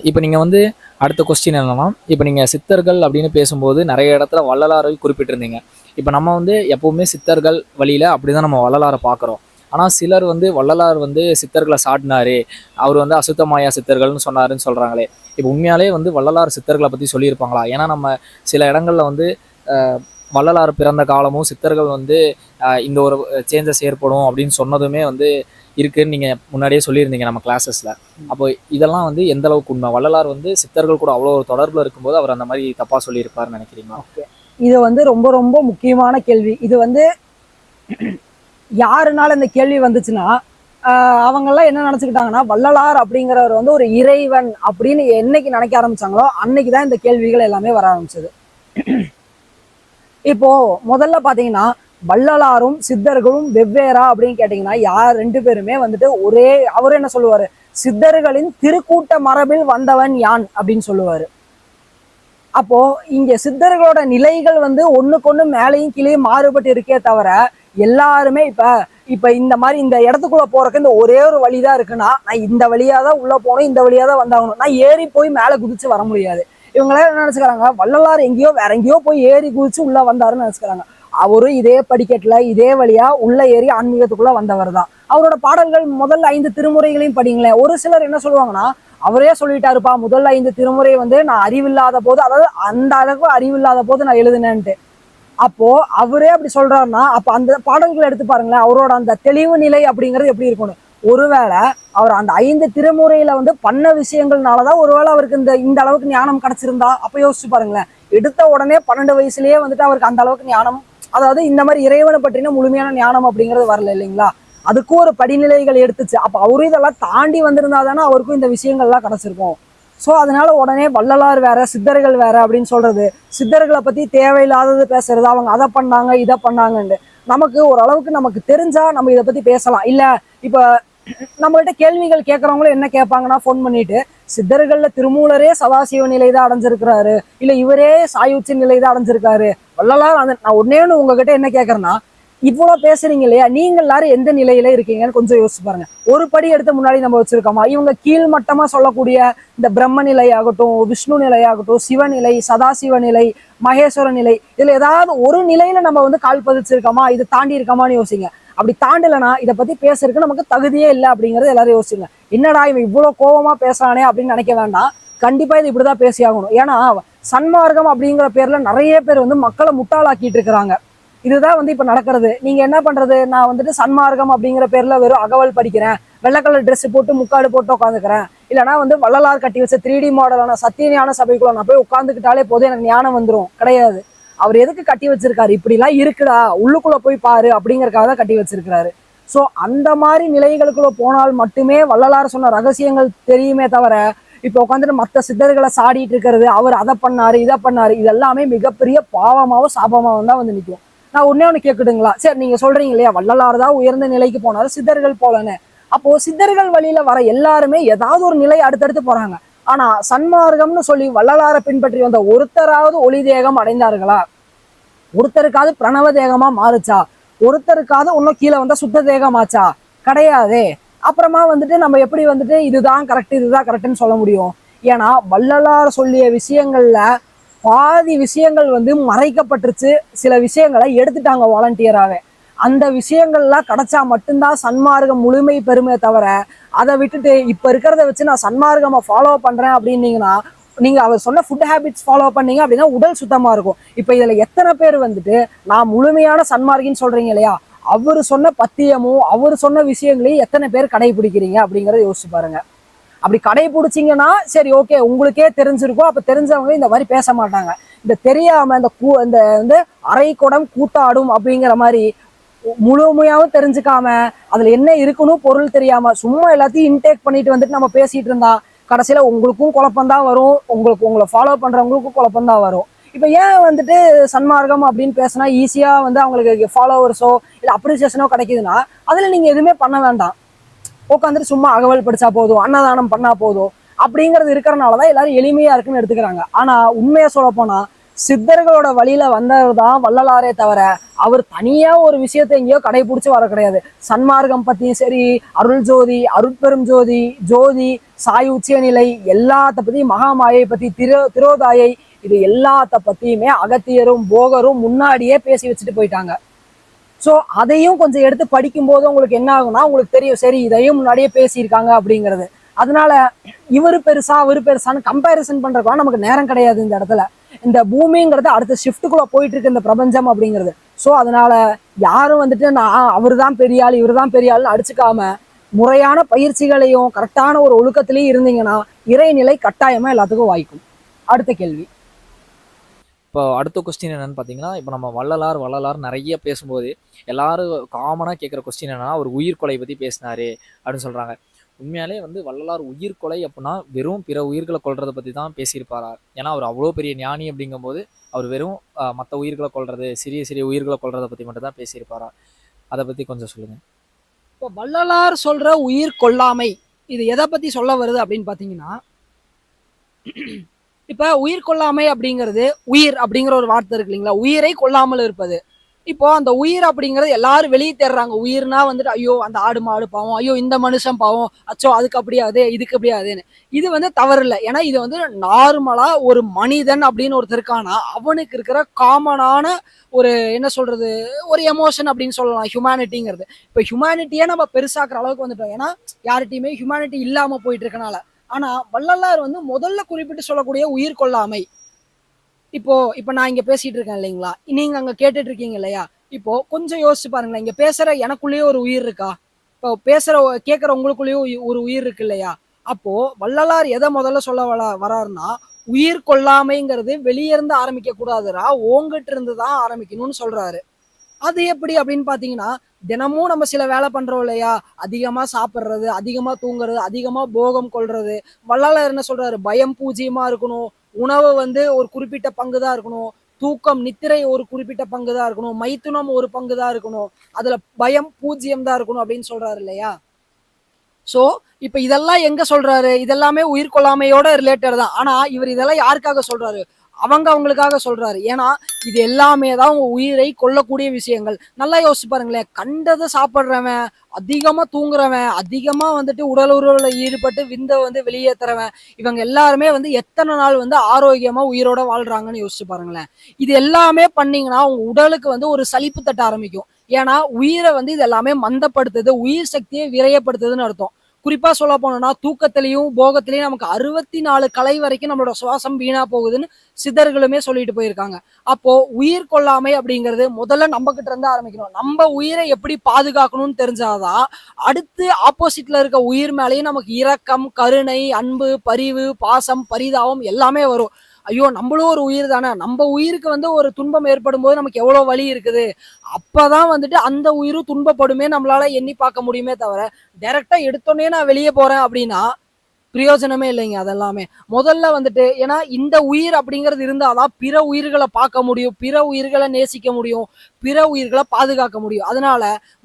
இப்போ நீங்கள் வந்து அடுத்த கொஸ்டின் என்னன்னா, இப்போ நீங்கள் சித்தர்கள் அப்படின்னு பேசும்போது நிறைய இடத்துல வள்ளலாரை குறிப்பிட்டிருந்தீங்க. இப்போ நம்ம வந்து எப்போவுமே சித்தர்கள் வழியில் அப்படி தான் நம்ம வள்ளலாரை பார்க்குறோம். ஆனால் சிலர் வந்து வள்ளலார் வந்து சித்தர்களை சாட்டினாரு, அவர் வந்து அசுத்தமாயா சித்தர்கள்னு சொன்னாருன்னு சொல்கிறாங்களே, இப்போ உண்மையாலே வந்து வள்ளலார் சித்தர்களை பற்றி சொல்லியிருப்பாங்களா? ஏன்னா நம்ம சில இடங்களில் வந்து வள்ளலார் பிறந்த காலமும் சித்தர்கள் வந்து இந்த ஒரு சேஞ்சஸ் ஏற்படும் அப்படின்னு சொன்னதுமே வந்து இருக்குன்னு நீங்கள் முன்னாடியே சொல்லியிருந்தீங்க நம்ம கிளாஸஸில். அப்போ இதெல்லாம் வந்து எந்த அளவுக்கு உண்மை? வள்ளலார் வந்து சித்தர்கள் கூட அவ்வளோ தொடர்பில் இருக்கும்போது அவர் அந்த மாதிரி தப்பாக சொல்லியிருப்பாருன்னு நினைக்கிறீங்களா? ஓகே, இது வந்து ரொம்ப ரொம்ப முக்கியமான கேள்வி. இது வந்து யாருனால இந்த கேள்வி வந்துச்சுன்னா அவங்கெல்லாம் என்ன நினச்சிக்கிட்டாங்கன்னா வள்ளலார் அப்படிங்கிறவர் வந்து ஒரு இறைவன் அப்படின்னு என்னைக்கு நினைக்க ஆரம்பிச்சாங்களோ அன்னைக்கு தான் இந்த கேள்விகள் எல்லாமே வர ஆரம்பிச்சது. இப்போ முதல்ல பார்த்தீங்கன்னா வள்ளலாரும் சித்தர்களும் வெவ்வேறா அப்படின்னு கேட்டீங்கன்னா யார் ரெண்டு பேருமே வந்துட்டு ஒரே, அவர் என்ன சொல்லுவாரு, சித்தர்களின் திருக்கூட்ட மரபில் வந்தவன் யான் அப்படின்னு சொல்லுவாரு. அப்போ இங்க சித்தர்களோட நிலைகள் வந்து ஒண்ணுக்கொண்ணு மேலையும் கீழே மாறுபட்டு இருக்கே தவிர எல்லாருமே இப்ப இந்த மாதிரி இந்த இடத்துக்குள்ள போறதுக்கு இந்த ஒரே ஒரு வழிதான் இருக்குன்னா நான் இந்த வழியா தான் உள்ள போகணும், இந்த வழியா தான் வந்தாகணும், நான் ஏறி போய் மேல குதிச்சு வர முடியாது. இவங்களாம் என்ன நினைச்சுக்கிறாங்க, வள்ளலார் எங்கேயோ வேற எங்கேயோ போய் ஏறி குதிச்சு உள்ள வந்தாருன்னு நினைச்சுக்கிறாங்க. அவரும் இதே படிக்கட்டுல இதே வழியா உள்ள ஏறி ஆன்மீகத்துக்குள்ள வந்தவர் தான். அவரோட பாடல்கள் முதல் 5 திருமுறைகளையும் படிங்களேன். ஒரு சிலர் என்ன சொல்லுவாங்கன்னா அவரே சொல்லிட்டாருப்பா முதல் 5 திருமுறை வந்து நான் அறிவில்லாத போது, அதாவது அந்த அளவுக்கு அறிவில்லாத போது நான் எழுதினேன்ட்டு. அப்போ அவரே அப்படி சொல்றாருன்னா அப்ப அந்த பாடல்களை எடுத்து பாருங்களேன், அவரோட அந்த தெளிவு நிலை அப்படிங்கிறது எப்படி இருக்கணும். ஒருவேளை அவர் அந்த 5 திருமுறையில வந்து பண்ண விஷயங்கள்னாலதான் ஒருவேளை அவருக்கு இந்த அளவுக்கு ஞானம் கிடைச்சிருந்தா அப்ப யோசிச்சு பாருங்களேன். எடுத்த உடனே 12 வயசுலயே வந்துட்டு அவருக்கு அந்த அளவுக்கு ஞானம், அதாவது இந்த மாதிரி இறைவனை பற்றின முழுமையான ஞானம் அப்படிங்கிறது வரல இல்லைங்களா, அதுக்கும் ஒரு படிநிலைகள் எடுத்துச்சு. அப்ப அவரும் இதெல்லாம் தாண்டி வந்திருந்தா தானே அவருக்கும் இந்த விஷயங்கள்லாம் கிடைச்சிருக்கும். ஸோ அதனால உடனே வள்ளலார் வேற சித்தர்கள் வேற அப்படின்னு சொல்றது, சித்தர்களை பத்தி தேவையில்லாதது பேசுறது, அவங்க அதை பண்ணாங்க இதை பண்ணாங்கன்னு நமக்கு ஓரளவுக்கு நமக்கு தெரிஞ்சா நம்ம இதை பத்தி பேசலாம். இல்ல இப்ப நம்மகிட்ட கேள்விகள் கேட்கறவங்களும் என்ன கேட்பாங்கன்னா ஃபோன் பண்ணிட்டு சித்தர்கள்ல திருமூலரே சதாசிவ நிலை தான் அடைஞ்சிருக்கிறாரு, இல்ல இவரே சாயுச்சி நிலை தான் அடைஞ்சிருக்காரு, வள்ளலார் நான் ஒன்னே உங்ககிட்ட என்ன கேட்கறேன்னா இவ்வளவு பேசுறீங்க இல்லையா, நீங்க எல்லாரும் எந்த நிலையில இருக்கீங்கன்னு கொஞ்சம் யோசிச்சு பாருங்க. ஒரு படி எடுத்து முன்னாடி நம்ம வச்சிருக்கோமா? இவங்க கீழ் மட்டமா சொல்லக்கூடிய இந்த பிரம்ம நிலை ஆகட்டும், விஷ்ணு நிலை ஆகட்டும், சிவநிலை, சதாசிவ நிலை, மகேஸ்வர நிலை, இதுல ஏதாவது ஒரு நிலையில நம்ம வந்து கால் பதிச்சிருக்கோமா? இது தாண்டி இருக்கமான்னு யோசிங்க. அப்படி தாண்டலனா இதை பத்தி பேசுறதுக்கு நமக்கு தகுதியே இல்லை அப்படிங்கறது எல்லாரும் யோசிச்சுங்க. என்னடா இவன் இவ்வளவு கோபமா பேசுறானே அப்படின்னு நினைக்க வேண்டாம். கண்டிப்பா இது இப்படிதான் பேசி ஆகணும். ஏன்னா சன்மார்க்கம் அப்படிங்கிற பேர்ல நிறைய பேர் வந்து மக்களை முட்டாளாக்கிட்டு இருக்கிறாங்க. இதுதான் வந்து இப்ப நடக்கிறது. நீங்க என்ன பண்றது, நான் வந்துட்டு சன்மார்க்கம் அப்படிங்கிற பேர்ல வெறும் அகவல் படிக்கிறேன், வெள்ளை கலர் ட்ரெஸ் போட்டு முக்காடு போட்டு உட்காந்துக்கிறேன், இல்லைனா வந்து வள்ளலார் கட்டி வச்ச 3D மாடலான சத்திய ஞான சபைக்குள்ள நான் போய் உட்காந்துக்கிட்டாலே போதும் எனக்கு ஞானம் வந்துடும். கிடையாது. அவர் எதுக்கு கட்டி வச்சிருக்காரு? இப்படிலாம் இருக்குடா, உள்ளுக்குள்ள போய் பாரு அப்படிங்கறக்காக தான் கட்டி வச்சிருக்கிறாரு. சோ அந்த மாதிரி நிலைகளுக்குள்ள போனால் மட்டுமே வள்ளலார் சொன்ன ரகசியங்கள் தெரியுமே தவிர, இப்ப உட்காந்துட்டு மற்ற சித்தர்களை சாடிட்டு இருக்கிறது, அவர் அதை பண்ணாரு இதை பண்ணாரு, இது எல்லாமே மிகப்பெரிய பாவமாவும் சாபமாவும் தான் வந்து நிற்கும். நான் ஒண்ணு கேட்கட்டுங்களா? சரி, நீங்க சொல்றீங்க இல்லையா வள்ளலார் தான் உயர்ந்த நிலைக்கு போனாரு, சித்தர்கள் போலன்னு. அப்போ சித்தர்கள் வழியில வர எல்லாருமே ஏதாவது ஒரு நிலை அடுத்தடுத்து போறாங்க. ஆனா சன்மார்க்கம்னு சொல்லி வள்ளலாரை பின்பற்றி வந்த ஒருத்தராவது ஒளி தேகம் அடைந்தார்களா? ஒருத்தருக்காவது பிரணவ தேகமா மாறுச்சா? ஒருத்தருக்காவது இன்னும் கீழே வந்தா சுத்த தேகமாச்சா? கிடையாதே. அப்புறமா வந்துட்டு நம்ம எப்படி வந்துட்டு இதுதான் கரெக்ட் இதுதான் கரெக்ட்னு சொல்ல முடியும்? ஏன்னா வள்ளலார் சொல்லிய விஷயங்கள்ல பாதி விஷயங்கள் வந்து மறைக்கப்பட்டுருச்சு, சில விஷயங்களை எடுத்துட்டாங்க வாலண்டியராகவே. அந்த விஷயங்கள்லாம் கிடைச்சா மட்டும்தான் சன்மார்க்கம் முழுமை பெருமை தவிர, அதை விட்டுட்டு இப்ப இருக்கிறத வச்சு நான் சன்மார்க்கமா ஃபாலோ பண்றேன் அப்படின்னீங்கன்னா, நீங்க அவர் சொன்ன ஃபுட் ஹேபிட்ஸ் ஃபாலோ பண்ணீங்க அப்படின்னா உடல் சுத்தமா இருக்கும். இப்ப இதுல எத்தனை பேர் வந்துட்டு நான் முழுமையான சன்மார்க்கின்னு சொல்றீங்க இல்லையா, அவரு சொன்ன பத்தியமும் அவர் சொன்ன விஷயங்களையும் எத்தனை பேர் கடைபிடிக்கிறீங்க அப்படிங்கறத யோசிச்சு பாருங்க. அப்படி கடைபிடிச்சிங்கன்னா சரி ஓகே, உங்களுக்கே தெரிஞ்சிருக்கும். அப்ப தெரிஞ்சவங்க இந்த மாதிரி பேச மாட்டாங்க. இந்த தெரியாம இந்த வந்து அரை குடம் கூத்தாடும் அப்படிங்கிற மாதிரி முழுமையாவும் தெரிஞ்சுக்காம அதுல என்ன இருக்குன்னு பொருள் தெரியாம சும்மா எல்லாத்தையும் இன்டேக் பண்ணிட்டு வந்துட்டு நம்ம பேசிட்டு இருந்தா கடைசியில உங்களுக்கும் குழப்பம்தான் வரும், உங்களை ஃபாலோ பண்றவங்களுக்கும் குழப்பம்தான் வரும். இப்ப ஏன் வந்துட்டு சன்மார்க்கம் அப்படின்னு பேசினா ஈஸியா வந்து அவங்களுக்கு ஃபாலோவர்ஸோ இல்ல அப்ரிசியேஷனோ கிடைக்குதுன்னா, அதுல நீங்க எதுவுமே பண்ண வேண்டாம். உட்காந்துட்டு சும்மா அகவல் படிச்சா போதும், அன்னதானம் பண்ணா போதும் அப்படிங்கிறது இருக்கிறனாலதான் எல்லாரும் எளிமையா இருக்குன்னு எடுத்துக்கிறாங்க. ஆனா உண்மையா சொல்ல போனா சித்தர்களோட வழியில வந்தவர் தான் வள்ளலாரே தவிர, அவர் தனியா ஒரு விஷயத்தை எங்கேயோ கடைபிடிச்சு வர கிடையாது. சன்மார்க்கம் பத்தியும் சரி, அருள் ஜோதி, அருட்பெரும் ஜோதி, ஜோதி, சாய் உச்சிய நிலை, எல்லாத்த பத்தியும், மகாமாயை பத்தி, திரோதாயை, இது எல்லாத்த பத்தியுமே அகத்தியரும் போகரும் முன்னாடியே பேசி வச்சுட்டு போயிட்டாங்க. ஸோ அதையும் கொஞ்சம் எடுத்து படிக்கும் போது உங்களுக்கு என்ன ஆகும்னா, உங்களுக்கு தெரியும் சரி இதையும் முன்னாடியே பேசியிருக்காங்க அப்படிங்கிறது. அதனால இவரு பெருசா அவரு பெருசான்னு கம்பேரிசன் பண்றதுக்கு நமக்கு நேரம் கிடையாது இந்த இடத்துல. இந்த பூமிங்கிறது அடுத்த ஷிஃப்ட்டுக்குள்ள போயிட்டு இருக்கு இந்த பிரபஞ்சம் அப்படிங்கிறது. ஸோ அதனால யாரும் வந்துட்டு நான் அவரு தான் பெரிய ஆள் இவரு தான் பெரிய ஆள்னு அடிச்சுக்காம முறையான பயிற்சிகளையும் கரெக்டான ஒரு ஒழுக்கத்திலையும் இருந்தீங்கன்னா இறைநிலை கட்டாயமா எல்லாத்துக்கும் வாய்க்கும். அடுத்த கேள்வி. இப்போ அடுத்த கொஸ்டின் என்னன்னு பார்த்தீங்கன்னா, இப்போ நம்ம வள்ளலார் நிறைய பேசும்போது எல்லாரும் காமனாக கேட்குற கொஸ்டின் என்னன்னா, அவர் உயிர்கொலை பற்றி பேசினாரு அப்படின்னு சொல்கிறாங்க. உண்மையாலே வந்து வள்ளலார் உயிர்கொலை அப்படின்னா வெறும் பிற உயிர்களை கொல்றதை பற்றி தான் பேசியிருப்பாரா? ஏன்னா அவர் அவ்வளோ பெரிய ஞானி அப்படிங்கும்போது அவர் வெறும் மற்ற உயிர்களை கொல்றது, சிறிய சிறிய உயிர்களை கொல்றதை பற்றி மட்டும் தான் பேசியிருப்பாரா? அதை பற்றி கொஞ்சம் சொல்லுங்கள். இப்போ வள்ளலார் சொல்ற உயிர் கொல்லாமை இது எதை பத்தி சொல்ல வருது அப்படின்னு பாத்தீங்கன்னா, இப்ப உயிர் கொல்லாமை அப்படிங்கிறது உயிர் அப்படிங்கிற ஒரு வார்த்தை இருக்கு இல்லைங்களா, உயிரை கொல்லாமல் இருப்பது. இப்போ அந்த உயிர் அப்படிங்கறது எல்லாரும் வெளியே தேடுறாங்க. உயிர்னா வந்துட்டு ஐயோ அந்த ஆடு மாடு பாவம், ஐயோ இந்த மனுஷன் பாவம், அச்சோ அதுக்கு அப்படியாது இதுக்கு அப்படியாதுன்னு. இது வந்து தவறு இல்லை. ஏன்னா இது வந்து நார்மலா ஒரு மனிதன் அப்படின்னு ஒருத்தர் இருக்கானா அவனுக்கு இருக்கிற காமனான ஒரு என்ன சொல்றது ஒரு எமோஷன் அப்படின்னு சொல்லலாம் ஹியூமனிட்டிங்கிறது. இப்போ ஹியூமனிட்டியே நம்ம பெருசாக்குற அளவுக்கு வந்துட்டோம். ஏன்னா யார்கிட்டயுமே ஹியூமனிட்டி இல்லாம போயிட்டு இருக்கனால. ஆனா வள்ளலார் வந்து முதல்ல குறிப்பிட்டு சொல்லக்கூடிய உயிர் கொல்லாமை. இப்போ நான் இங்க பேசிட்டு இருக்கேன் இல்லைங்களா, நீங்க அங்க கேட்டுட்டு இருக்கீங்க இல்லையா, இப்போ கொஞ்சம் யோசிச்சு பாருங்களேன். இங்க பேசுற எனக்குள்ளேயே ஒரு உயிர் இருக்கா? இப்போ கேட்கிற உங்களுக்குள்ளேயும் ஒரு உயிர் இருக்கு இல்லையா? அப்போ வள்ளலார் எதை முதல்ல சொல்ல வராருன்னா, உயிர் கொல்லாமைங்கிறது வெளியே இருந்து ஆரம்பிக்க கூடாதுரா, ஓங்கிட்டு இருந்து தான் ஆரம்பிக்கணும்னு சொல்றாரு. அது எப்படி அப்படின்னு பாத்தீங்கன்னா, தினமும் நம்ம சில வேலை பண்றோம் இல்லையா, அதிகமா சாப்பிடுறது, அதிகமா தூங்குறது, அதிகமா போகம் கொள்றது. வள்ளலார் என்ன சொல்றாரு, பயம் பூஜ்ஜியமா இருக்கணும், உணவு வந்து ஒரு குறிப்பிட்ட பங்கு தான் இருக்கணும், தூக்கம் நித்திரை ஒரு குறிப்பிட்ட பங்கு தான் இருக்கணும், மைத்துனம் ஒரு பங்கு தான் இருக்கணும், அதுல பயம் பூஜ்ஜியம் தான் இருக்கணும் அப்படின்னு சொல்றாரு இல்லையா. சோ இப்ப இதெல்லாம் எங்க சொல்றாரு, இதெல்லாமே உயிர் கொள்ளாமையோட ரிலேட்டட் தான். ஆனா இவர் இதெல்லாம் யாருக்காக சொல்றாரு, அவங்களுக்காக சொல்றாரு. ஏன்னா இது எல்லாமே தான் உங்க உயிரை கொல்லக்கூடிய விஷயங்கள். நல்லா யோசிச்சு பாருங்களேன், கண்டதை சாப்பிட்றவன், அதிகமா தூங்குறவன், அதிகமா வந்துட்டு உடல் உறவுல ஈடுபட்டு விந்த வந்து வெளியேற்றுறவன், இவங்க எல்லாருமே வந்து எத்தனை நாள் வந்து ஆரோக்கியமா உயிரோட வாழ்றாங்கன்னு யோசிச்சு பாருங்களேன். இது எல்லாமே பண்ணீங்கன்னா உங்க உடலுக்கு வந்து ஒரு சலிப்பு தட்ட ஆரம்பிக்கும். ஏன்னா உயிரை வந்து இது எல்லாமே மந்தப்படுத்துது, உயிர் சக்தியை விரயப்படுத்துதுன்னு அர்த்தம். குறிப்பா சொல்ல போனோம்னா தூக்கத்திலையும் போகத்திலையும் நமக்கு 64 கலை வரைக்கும் நம்மளோட சுவாசம் வீணா போகுதுன்னு சித்தர்களுமே சொல்லிட்டு போயிருக்காங்க. அப்போ உயிர் கொள்ளாமை அப்படிங்கிறது முதல்ல நம்ம கிட்ட இருந்து ஆரம்பிக்கணும். நம்ம உயிரை எப்படி பாதுகாக்கணும்னு தெரிஞ்சாதான் அடுத்து ஆப்போசிட்ல இருக்க உயிர் மேலேயும் நமக்கு இரக்கம், கருணை, அன்பு, பரிவு, பாசம், பரிதாபம் எல்லாமே வரும். ஐயோ நம்மளும் ஒரு உயிர் தானே, நம்ம உயிருக்கு வந்து ஒரு துன்பம் ஏற்படும் போது நமக்கு எவ்வளவு வலி இருக்குது, அப்பதான் வந்துட்டு அந்த உயிரும் துன்பப்படுமே நம்மளால எண்ணி பார்க்க முடியுமே தவிர டைரக்டா எடுத்தோடனே நான் வெளியே போறேன் அப்படின்னா பிரயோஜனமே இல்லைங்க. அதெல்லாமே முதல்ல வந்துட்டு, ஏன்னா இந்த உயிர் அப்படிங்கிறது இருந்தாதான் பிற உயிர்களை பார்க்க முடியும், பிற உயிர்களை நேசிக்க முடியும், பிற உயிர்களை பாதுகாக்க முடியும். அதனால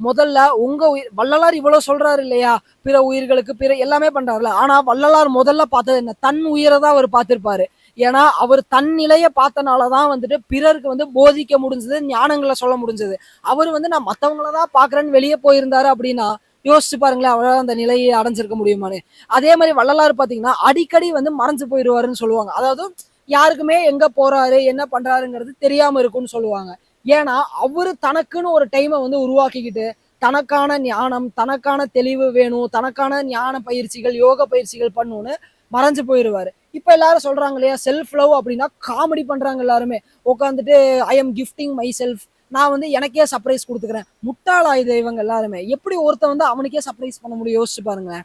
முதல்ல உங்க உயிர், வள்ளலார் இவ்வளவு சொல்றாரு இல்லையா, பிற உயிர்களுக்கு பிற எல்லாமே பண்றாருல. ஆனா வள்ளலார் முதல்ல பார்த்தது என்ன, தன் உயிரை தான் அவர் பார்த்திருப்பாரு. ஏன்னா அவர் தன் நிலையை பார்த்தனாலதான் வந்துட்டு பிறருக்கு வந்து போதிக்க முடிஞ்சது, ஞானங்களை சொல்ல முடிஞ்சது. அவர் வந்து நான் மத்தவங்களதான் பாக்குறேன்னு வெளியே போயிருந்தாரு அப்படின்னா யோசிச்சு பாருங்களேன், அவரால் அந்த நிலையை அடைஞ்சிருக்க முடியுமான்னு. அதே மாதிரி வள்ளலார் பாத்தீங்கன்னா அடிக்கடி வந்து மறைஞ்சு போயிடுவாருன்னு சொல்லுவாங்க. அதாவது யாருக்குமே எங்க போறாரு என்ன பண்றாருங்கிறது தெரியாம இருக்கும்னு சொல்லுவாங்க. ஏன்னா அவரு தனக்குன்னு ஒரு டைமை வந்து உருவாக்கிக்கிட்டு தனக்கான ஞானம், தனக்கான தெளிவு வேணும், தனக்கான ஞான பயிற்சிகள், யோக பயிற்சிகள் பண்ணுன்னு மறைஞ்சு போயிடுவாரு. இப்ப எல்லாரும் சொல்றாங்க இல்லையா, செல்ஃப் லவ் அப்படின்னா காமெடி பண்றாங்க எல்லாருமே. உட்காந்துட்டு I am gifting my self, நான் வந்து எனக்கே சர்ப்ரைஸ் கொடுத்துக்கிறேன். முட்டாளா இது இவங்க எல்லாருமே. எப்படி ஒருத்தன் வந்து அவனுக்கே சர்ப்ரைஸ் பண்ண முடியும் யோசிச்சு பாருங்க.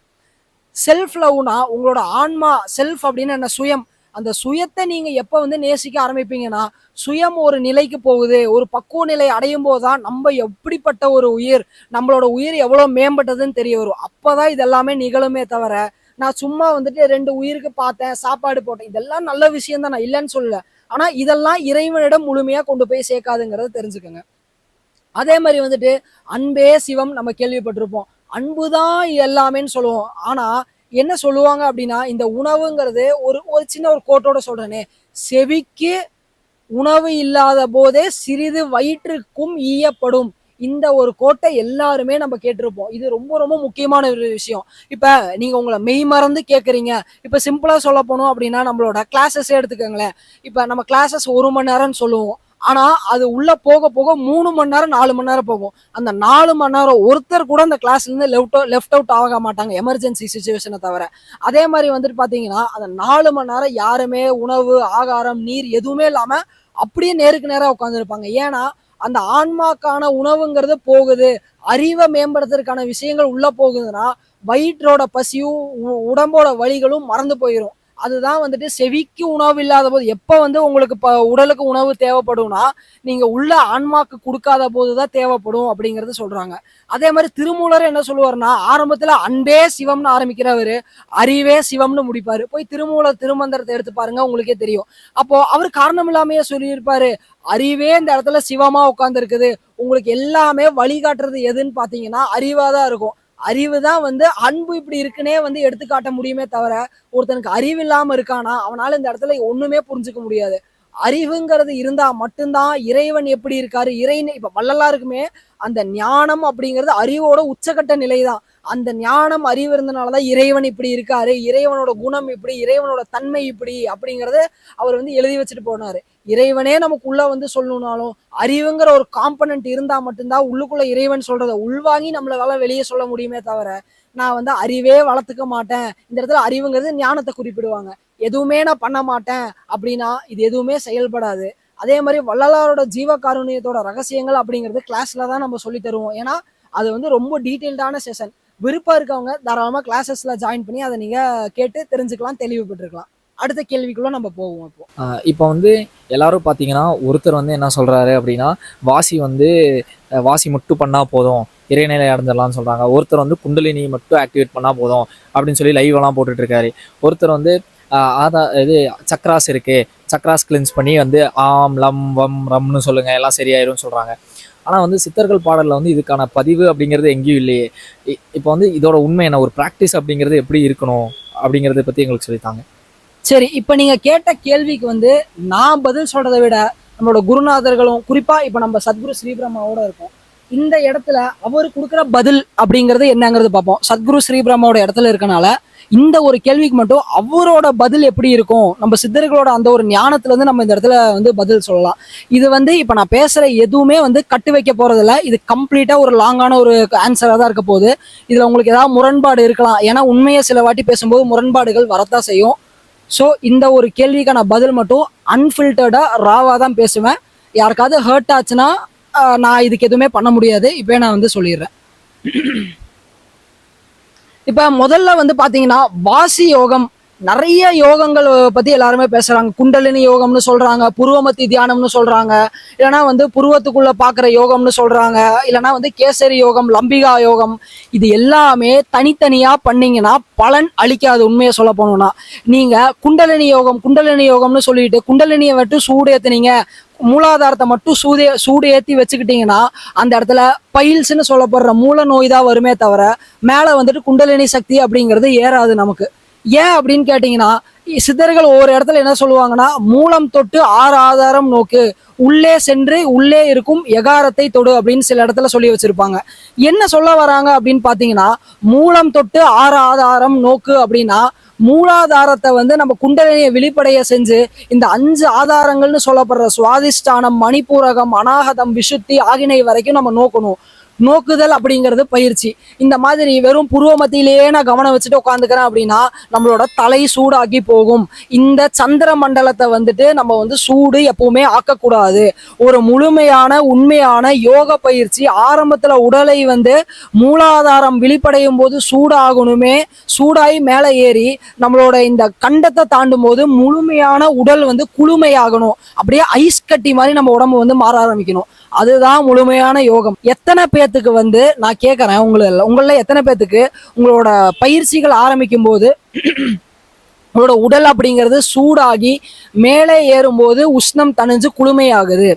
செல்ஃப் லவ்னா உங்களோட ஆன்மா, செல்ஃப் அப்படின்னு என்ன, சுயம். அந்த சுயத்தை நீங்க எப்ப வந்து நேசிக்க ஆரம்பிப்பீங்கன்னா, சுயம் ஒரு நிலைக்கு போகுது, ஒரு பக்குவ நிலை அடையும் போதுதான் நம்ம எப்படிப்பட்ட ஒரு உயிர், நம்மளோட உயிர் எவ்வளவு மேம்பட்டதுன்னு தெரிய வரும். அப்பதான் இது எல்லாமே நிகழுமே தவிர, நான் சும்மா வந்துட்டு 2 உயிருக்கு பார்த்தேன், சாப்பாடு போட்டேன், இதெல்லாம் நல்ல விஷயம் தான், நான் இல்லைன்னு சொல்லல. ஆனா இதெல்லாம் இறைவனிடம் முழுமையா கொண்டு போய் சேர்க்காதுங்கிறத தெரிஞ்சுக்கோங்க. அதே மாதிரி வந்துட்டு அன்பே சிவம் நம்ம கேள்விப்பட்டிருப்போம். அன்புதான் எல்லாமேன்னு சொல்லுவோம். ஆனா என்ன சொல்லுவாங்க அப்படின்னா, இந்த உணவுங்கிறது ஒரு ஒரு சின்ன ஒரு கோட்டோட சொல்றேனே, செவிக்கு உணவு இல்லாத போதே சிறிது வயிற்றுக்கும் ஈயப்படும். இந்த ஒரு கோட்டை எல்லாருமே நம்ம கேட்டிருப்போம். இது ரொம்ப ரொம்ப முக்கியமான ஒரு விஷயம். இப்ப நீங்க உங்களை மெய் மறந்து கேட்குறீங்க. இப்ப சிம்பிளா சொல்ல போனோம் அப்படின்னா நம்மளோட கிளாஸஸ் எடுத்துக்கோங்களேன். இப்ப நம்ம கிளாஸஸ் 1 மணி நேரம்னு சொல்லுவோம். ஆனா அது உள்ள போக போக 3 மணி நேரம் 4 மணி நேரம் போகும். அந்த 4 மணி நேரம் ஒருத்தர் கூட அந்த கிளாஸ்ல இருந்து லெஃப்ட் அவுட் ஆக மாட்டாங்க, எமர்ஜென்சி சுச்சுவேஷனை தவிர. அதே மாதிரி வந்துட்டு பாத்தீங்கன்னா அந்த 4 மணி நேரம் யாருமே உணவு, ஆகாரம், நீர் எதுவுமே இல்லாம அப்படியே நேருக்கு நேரா உட்காந்துருப்பாங்க. ஏன்னா அந்த ஆன்மாக்கான உணவுங்கிறது போகுது, அறிவை மேம்படுத்துறதுக்கான விஷயங்கள் உள்ள போகுதுன்னா வயிற்றோட பசியும் உடம்போட வலிகளும் மறந்து போயிடும். அதுதான் வந்துட்டு செவிக்கு உணவு இல்லாத போது, எப்ப வந்து உங்களுக்கு உடலுக்கு உணவு தேவைப்படும்னா நீங்க உள்ள ஆன்மாக்கு கொடுக்காத போதுதான் தேவைப்படும் அப்படிங்கறது சொல்றாங்க. அதே மாதிரி திருமூலர் என்ன சொல்லுவாருன்னா, ஆரம்பத்துல அன்பே சிவம்னு ஆரம்பிக்கிறவரு அறிவே சிவம்னு முடிப்பாரு. போய் திருமூலர் திருமந்திரத்தை எடுத்து பாருங்க, உங்களுக்கே தெரியும். அப்போ அவர் காரணம் இல்லாமையே சொல்லியிருப்பாரு, அறிவே இந்த இடத்துல சிவமா உட்கார்ந்து இருக்குது. உங்களுக்கு எல்லாமே வழிகாட்டுறது எதுன்னு பாத்தீங்கன்னா அறிவாதான் இருக்கும். அறிவு தான் வந்து அன்பு இப்படி இருக்குன்னே வந்து எடுத்துக்காட்ட முடியுமே தவிர, ஒருத்தனுக்கு அறிவு இல்லாம இருக்கானா அவனால இந்த இடத்துல ஒண்ணுமே புரிஞ்சுக்க முடியாது. அறிவுங்கிறது இருந்தா மட்டும்தான் இறைவன் எப்படி இருக்காரு, இப்ப வள்ளலாருக்குமே அந்த ஞானம் அப்படிங்கிறது அறிவோட உச்சகட்ட நிலைதான். அந்த ஞானம் அறிவு இருந்தனாலதான் இறைவன் இப்படி இருக்காரு, இறைவனோட குணம் இப்படி, இறைவனோட தன்மை இப்படி அப்படிங்கறத அவர் வந்து எழுதி வச்சுட்டு போனாரு. இறைவனே நமக்குள்ள வந்து சொல்லணும்னாலும் அறிவுங்கிற ஒரு காம்பனன்ட் இருந்தா மட்டும்தான் உள்ளுக்குள்ள இறைவன் சொல்றத உள்வாங்கி நம்மளால வெளியே சொல்ல முடியுமே தவிர, நான் வந்து அறிவே வளர்த்துக்க மாட்டேன், இந்த இடத்துல அறிவுங்கிறது ஞானத்தை குறிப்பிடுவாங்க, எதுவுமே நான் பண்ண மாட்டேன் அப்படின்னா இது எதுவுமே செயல்படாது. அதே மாதிரி வள்ளலாரோட ஜீவகாருண்யத்தோட ரகசியங்கள் அப்படிங்கிறது கிளாஸ்ல தான் நம்ம சொல்லி தருவோம். ஏன்னா அது வந்து ரொம்ப டீட்டெயில்டான செஷன். விருப்பம் இருக்கவங்க தாராளமா கிளாஸஸ்ல ஜாயின் பண்ணி அதை நீங்க கேட்டு தெரிஞ்சுக்கலாம், தெளிவு பெற்றுக்கலாம். அடுத்த கேள்விக்குள்ள நம்ம போவோம். இப்போ வந்து எல்லாரும் பார்த்தீங்கன்னா ஒருத்தர் வந்து என்ன சொல்றாரு அப்படின்னா, வாசி மட்டும் பண்ணா போதும், இறைநிலை அடைஞ்சிடலாம்னு சொல்றாங்க. ஒருத்தர் வந்து குண்டலினி மட்டும் ஆக்டிவேட் பண்ணா போதும் அப்படின்னு சொல்லி லைவ் எல்லாம் போட்டுட்டு இருக்காரு. ஒருத்தர் வந்து இது சக்ராஸ் இருக்கு, சக்ராஸ் கிளென்ஸ் பண்ணி வந்து ஆம் லம் வம் ரம்னு சொல்லுங்க எல்லாம் சரியாயிரும் சொல்றாங்க. ஆனால் வந்து சித்தர்கள் பாடலில் வந்து இதுக்கான பதிவு அப்படிங்கிறது எங்கேயும் இல்லையே. இப்போ வந்து இதோட உண்மை என்ன, ஒரு ப்ராக்டிஸ் அப்படிங்கிறது எப்படி இருக்கணும் அப்படிங்கிறத பற்றி எங்களுக்கு சொல்லித்தாங்க. சரி, இப்ப நீங்க கேட்ட கேள்விக்கு வந்து நான் பதில் சொல்றதை விட நம்மளோட குருநாதர்களும், குறிப்பா இப்ப நம்ம சத்குரு ஸ்ரீபிரம்மாவோட இருக்கோம், இந்த இடத்துல அவர் கொடுக்குற பதில் அப்படிங்கிறது என்னங்கிறது பார்ப்போம். சத்குரு ஸ்ரீபிரம்மாவோட இடத்துல இருக்கனால இந்த ஒரு கேள்விக்கு மட்டும் அவரோட பதில் எப்படி இருக்கும், நம்ம சித்தர்களோட அந்த ஒரு ஞானத்துல இருந்து நம்ம இந்த இடத்துல வந்து பதில் சொல்லலாம். இது வந்து இப்ப நான் பேசுற எதுவுமே வந்து கட்டு வைக்க போறதில்ல. இது கம்ப்ளீட்டா ஒரு லாங்கான ஒரு ஆன்சரா தான் இருக்க போகுது. இதுல உங்களுக்கு ஏதாவது முரண்பாடு இருக்கலாம். ஏன்னா உண்மையை சில வாட்டி பேசும்போது முரண்பாடுகள் வரத்தான் செய்யும். ஸோ இந்த ஒரு கேள்விக்கான பதில் மட்டும் அன்ஃபில்டர்டா ராவாக தான் பேசுவேன். யாருக்காவது ஹர்ட் ஆச்சுன்னா நான் இதுக்கு எதுவுமே பண்ண முடியாது. இப்போ நான் வந்து சொல்லிடுறேன். இப்போ முதல்ல வந்து பார்த்தீங்கன்னா வாசி யோகம், நிறைய யோகங்கள் பற்றி எல்லாருமே பேசுகிறாங்க. குண்டலினி யோகம்னு சொல்கிறாங்க, புருவமத்தி தியானம்னு சொல்கிறாங்க, இல்லைனா வந்து புருவத்துக்குள்ளே பார்க்குற யோகம்னு சொல்கிறாங்க, இல்லைனா வந்து கேசரி யோகம், லம்பிகா யோகம். இது எல்லாமே தனித்தனியாக பண்ணிங்கன்னா பலன் அளிக்காது. உண்மையை சொல்ல போனோம்னா நீங்கள் குண்டலினி யோகம்னு சொல்லிட்டு குண்டலினியை விட்டு சூடு ஏற்றுனீங்க, மூலாதாரத்தை மட்டும் சூடு ஏற்றி வச்சுக்கிட்டீங்கன்னா அந்த இடத்துல பைல்ஸ்ன்னு சொல்லப்படுற மூல நோய் தான் வருமே தவிர மேலே வந்துட்டு குண்டலினி சக்தி அப்படிங்கிறது ஏறாது நமக்கு. ஏன் அப்படின்னு கேட்டிங்கன்னா, சித்தர்கள் ஒவ்வொரு இடத்துல என்ன சொல்லுவாங்கன்னா, மூலம் தொட்டு 6 ஆதாரம் நோக்கு, உள்ளே சென்று உள்ளே இருக்கும் எகாரத்தை தொடு அப்படின்னு சில இடத்துல சொல்லி வச்சிருப்பாங்க. என்ன சொல்ல வராங்க அப்படின்னு பார்த்தீங்கன்னா, மூலம் தொட்டு 6 ஆதாரம் நோக்கு அப்படின்னா மூலாதாரத்தை வந்து நம்ம குண்டலினியை வெளிப்படைய செஞ்சு இந்த 5 ஆதாரங்கள்னு சொல்லப்படுற சுவாதிஷ்டானம், மணிப்பூரகம், அநாகதம், விசுத்தி, ஆகினை வரைக்கும் நம்ம நோக்கணும். நோக்குதல் அப்படிங்கிறது பயிற்சி. இந்த மாதிரி வெறும் புருவ மத்தியிலேயே நான் கவனம் வச்சுட்டு உட்காந்துக்கிறேன் அப்படின்னா நம்மளோட தலை சூடாக்கி போகும். இந்த சந்திர மண்டலத்தை வந்துட்டு நம்ம வந்து சூடு எப்பவுமே ஆக்கக்கூடாது. ஒரு முழுமையான உண்மையான யோக பயிற்சி ஆரம்பத்துல உடலை வந்து மூலாதாரம் விழிப்படையும் போது சூடாகணுமே, சூடாகி மேலே ஏறி நம்மளோட இந்த கண்டத்தை தாண்டும் போது முழுமையான உடல் வந்து குளுமையாகணும். அப்படியே ஐஸ் கட்டி மாதிரி நம்ம உடம்பு வந்து மாற ஆரம்பிக்கணும். அதுதான் முழுமையான யோகம். எத்தனை பேத்துக்கு வந்து நான் கேட்கறேன், உங்கள எத்தனை பேத்துக்கு உங்களோட பயிற்சிகள் ஆரம்பிக்கும் போது உங்களோட உடல் அப்படிங்கிறது சூடாகி மேலே ஏறும்போது உஷ்ணம் தணிஞ்சு குளுமையாகுது?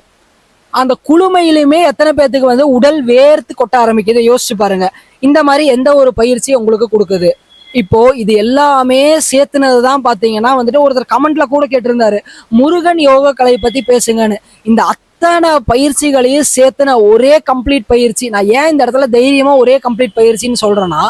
அந்த குளுமையிலுமே எத்தனை பேத்துக்கு வந்து உடல் வேர்த்து கொட்ட ஆரம்பிக்குது? யோசிச்சு பாருங்க. இந்த மாதிரி எந்த ஒரு பயிற்சி உங்களுக்கு கொடுக்குது? இப்போ இது எல்லாமே சேர்த்துனது தான் பாத்தீங்கன்னா வந்துட்டு ஒருத்தர் கமெண்ட்ல கூட கேட்டிருந்தாரு, முருகன் யோக கலை பத்தி பேசுங்கன்னு. இந்த அத்தனை பயிற்சிகளையும் சேர்த்துன ஒரே கம்ப்ளீட் பயிற்சி. நான் ஏன் இந்த இடத்துல தைரியமா ஒரே கம்ப்ளீட் பயிற்சின்னு சொல்றேன்னா,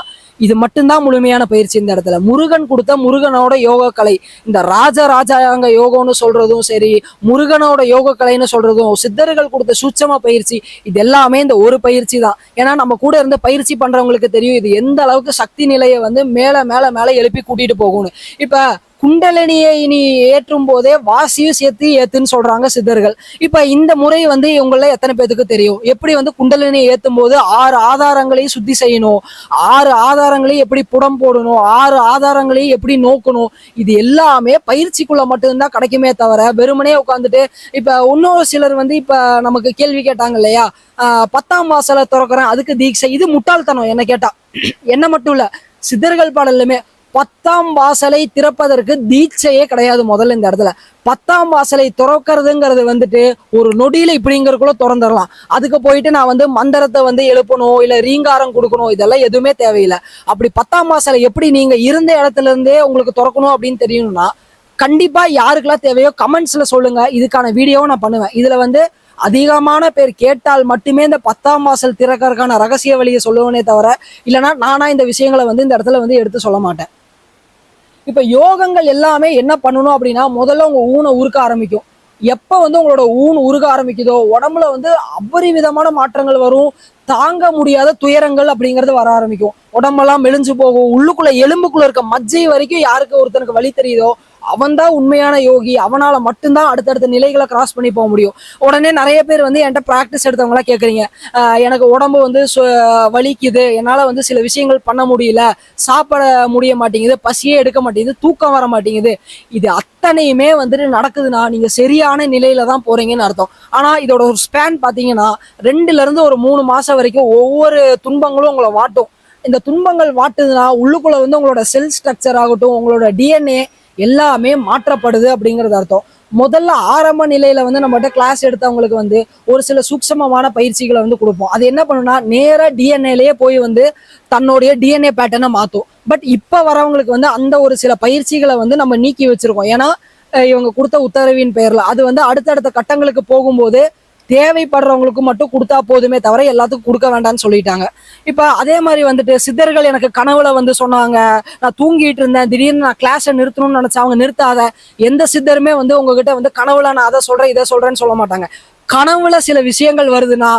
இது மட்டும்தான் முழுமையான பயிற்சி. இந்த இடத்துல முருகன் கொடுத்த முருகனோட யோக கலை, இந்த ராஜாங்க யோகம்னு சொல்றதும் சரி, முருகனோட யோக கலைன்னு சொல்றதும், சித்தர்கள் கொடுத்த சூட்சம பயிற்சி, இது எல்லாமே இந்த ஒரு பயிற்சி தான். ஏன்னா நம்ம கூட இருந்து பயிற்சி பண்றவங்களுக்கு தெரியும் இது எந்த அளவுக்கு சக்தி நிலையை வந்து மேல மேல மேல எழுப்பி கூட்டிட்டு போகணும். இப்ப குண்டலினியை நீ ஏற்றும் போதே வாசியும் சேர்த்து ஏத்துன்னு சொல்றாங்க சித்தர்கள். இப்ப இந்த முறை வந்து இவங்கள எத்தனை பேத்துக்கு தெரியும்? எப்படி வந்து குண்டலினியை ஏத்தும் போது 6 ஆதாரங்களையும் சுத்தி செய்யணும், 6 ஆதாரங்களையும் எப்படி புடம் போடணும், 6 ஆதாரங்களையும் எப்படி நோக்கணும், இது எல்லாமே பயிற்சிக்குள்ள மட்டும்தான் கிடைக்குமே தவிர வெறுமனே உட்காந்துட்டு. இப்ப இன்னொரு சிலர் வந்து இப்ப நமக்கு கேள்வி கேட்டாங்க இல்லையா, 10ஆம் வாசலை திறக்கிறேன் அதுக்கு தீட்சை. இது முட்டாள்தனம் என்ன கேட்டா. என்ன மட்டும் இல்ல, சித்தர்கள் பாடலுமே 10ஆம் வாசலை திறப்பதற்கு தீட்சையே கிடையாது. முதல்ல இந்த இடத்துல 10ஆம் வாசலை திறக்கிறதுங்கிறது வந்துட்டு ஒரு நொடியில இப்படிங்கிறதுக்குள்ள திறந்துடலாம். அதுக்கு போயிட்டு நான் வந்து மந்திரத்தை வந்து எழுப்பணும், இல்ல ரீங்காரம் கொடுக்கணும், இதெல்லாம் எதுவுமே தேவையில்லை. அப்படி 10ஆம் வாசலை எப்படி நீங்க இருந்த இடத்துல இருந்தே உங்களுக்கு திறக்கணும் அப்படின்னு தெரியணும்னா கண்டிப்பா யாருக்கெல்லாம் தேவையோ கமெண்ட்ஸ்ல சொல்லுங்க. இதுக்கான வீடியோவும் நான் பண்ணுவேன். இதுல வந்து அதிகமான பேர் கேட்டால் மட்டுமே இந்த 10ஆம் வாசல் திறக்கிறதுக்கான ரகசிய வழியை சொல்லுவேனே தவிர இல்லைன்னா நானா இந்த விஷயங்களை வந்து இந்த இடத்துல வந்து எடுத்து சொல்ல மாட்டேன். இப்ப யோகங்கள் எல்லாமே என்ன பண்ணணும் அப்படின்னா, முதல்ல உங்க ஊனை உருக்க ஆரம்பிக்கும். எப்ப வந்து உங்களோட ஊன் உருக ஆரம்பிக்குதோ உடம்புல வந்து அபரிவிதமான மாற்றங்கள் வரும். தாங்க முடியாத துயரங்கள் அப்படிங்கிறது வர ஆரம்பிக்கும். உடம்பெல்லாம் மெலிஞ்சு போகும். உள்ளுக்குள்ள எலும்புக்குள்ள இருக்க மஜ்ஜை வரைக்கும் யாருக்கு ஒருத்தனுக்கு வலி தெரியுதோ அவன் தான் உண்மையான யோகி. அவனால மட்டும்தான் அடுத்தடுத்த நிலைகளை கிராஸ் பண்ணி போக முடியும். உடனே நிறைய பேர் வந்து என்கிட்ட ப்ராக்டிஸ் எடுத்தவங்களா கேட்குறீங்க, எனக்கு உடம்பு வந்து வலிக்குது, என்னால் வந்து சில விஷயங்கள் பண்ண முடியல, சாப்பிட முடிய மாட்டேங்குது, பசியே எடுக்க மாட்டேங்குது, தூக்கம் வர மாட்டேங்குது. இது அத்தனையுமே வந்துட்டு நடக்குதுன்னா நீங்கள் சரியான நிலையில தான் போறீங்கன்னு அர்த்தம். ஆனால் இதோட ஒரு ஸ்பேன் பார்த்தீங்கன்னா 2ல இருந்து ஒரு 3 மாசம் வரைக்கும் ஒவ்வொரு துன்பங்களும் உங்களை வாட்டும். இந்த துன்பங்கள் வாட்டுதுன்னா உள்ளுக்குள்ள வந்து உங்களோட செல் ஸ்ட்ரக்சர் ஆகட்டும், உங்களோட டிஎன்ஏ எல்லாமே மாற்றப்படுது அப்படிங்கிறது அர்த்தம். முதல்ல ஆரம்ப நிலையில வந்து நம்மகிட்ட கிளாஸ் எடுத்தவங்களுக்கு வந்து ஒரு சில சூக்ஷ்மமான பயிற்சிகளை வந்து கொடுப்போம். அது என்ன பண்ணுன்னா நேரா டிஎன்ஏலயே போய் வந்து தன்னுடைய டிஎன்ஏ பேட்டர்னை மாற்றும். பட் இப்போ வரவங்களுக்கு வந்து அந்த ஒரு சில பயிற்சிகளை வந்து நம்ம நீக்கி வச்சிருக்கோம். ஏன்னா இவங்க கொடுத்த உத்தரவின் பெயர்ல அது வந்து அடுத்தடுத்த கட்டங்களுக்கு போகும்போது தேவைப்படுறவங்களுக்கு மட்டும் கொடுத்தா போதுமே தவிர எல்லாத்துக்கும் கொடுக்க வேண்டாம்னு சொல்லிட்டாங்க. இப்ப அதே மாதிரி வந்துட்டு சித்தர்கள் எனக்கு கனவுல வந்து சொன்னாங்க, நான் தூங்கிட்டு இருந்தேன், திடீர்னு நான் கிளாஸை நிறுத்தணும்னு நினைச்சேன். அவங்க நிறுத்தாத. எந்த சித்தருமே வந்து உங்ககிட்ட வந்து கனவுல நான் அதை சொல்றேன் இதை சொல்றேன்னு சொல்ல மாட்டாங்க. கனவுல சில விஷயங்கள் வருதுன்னா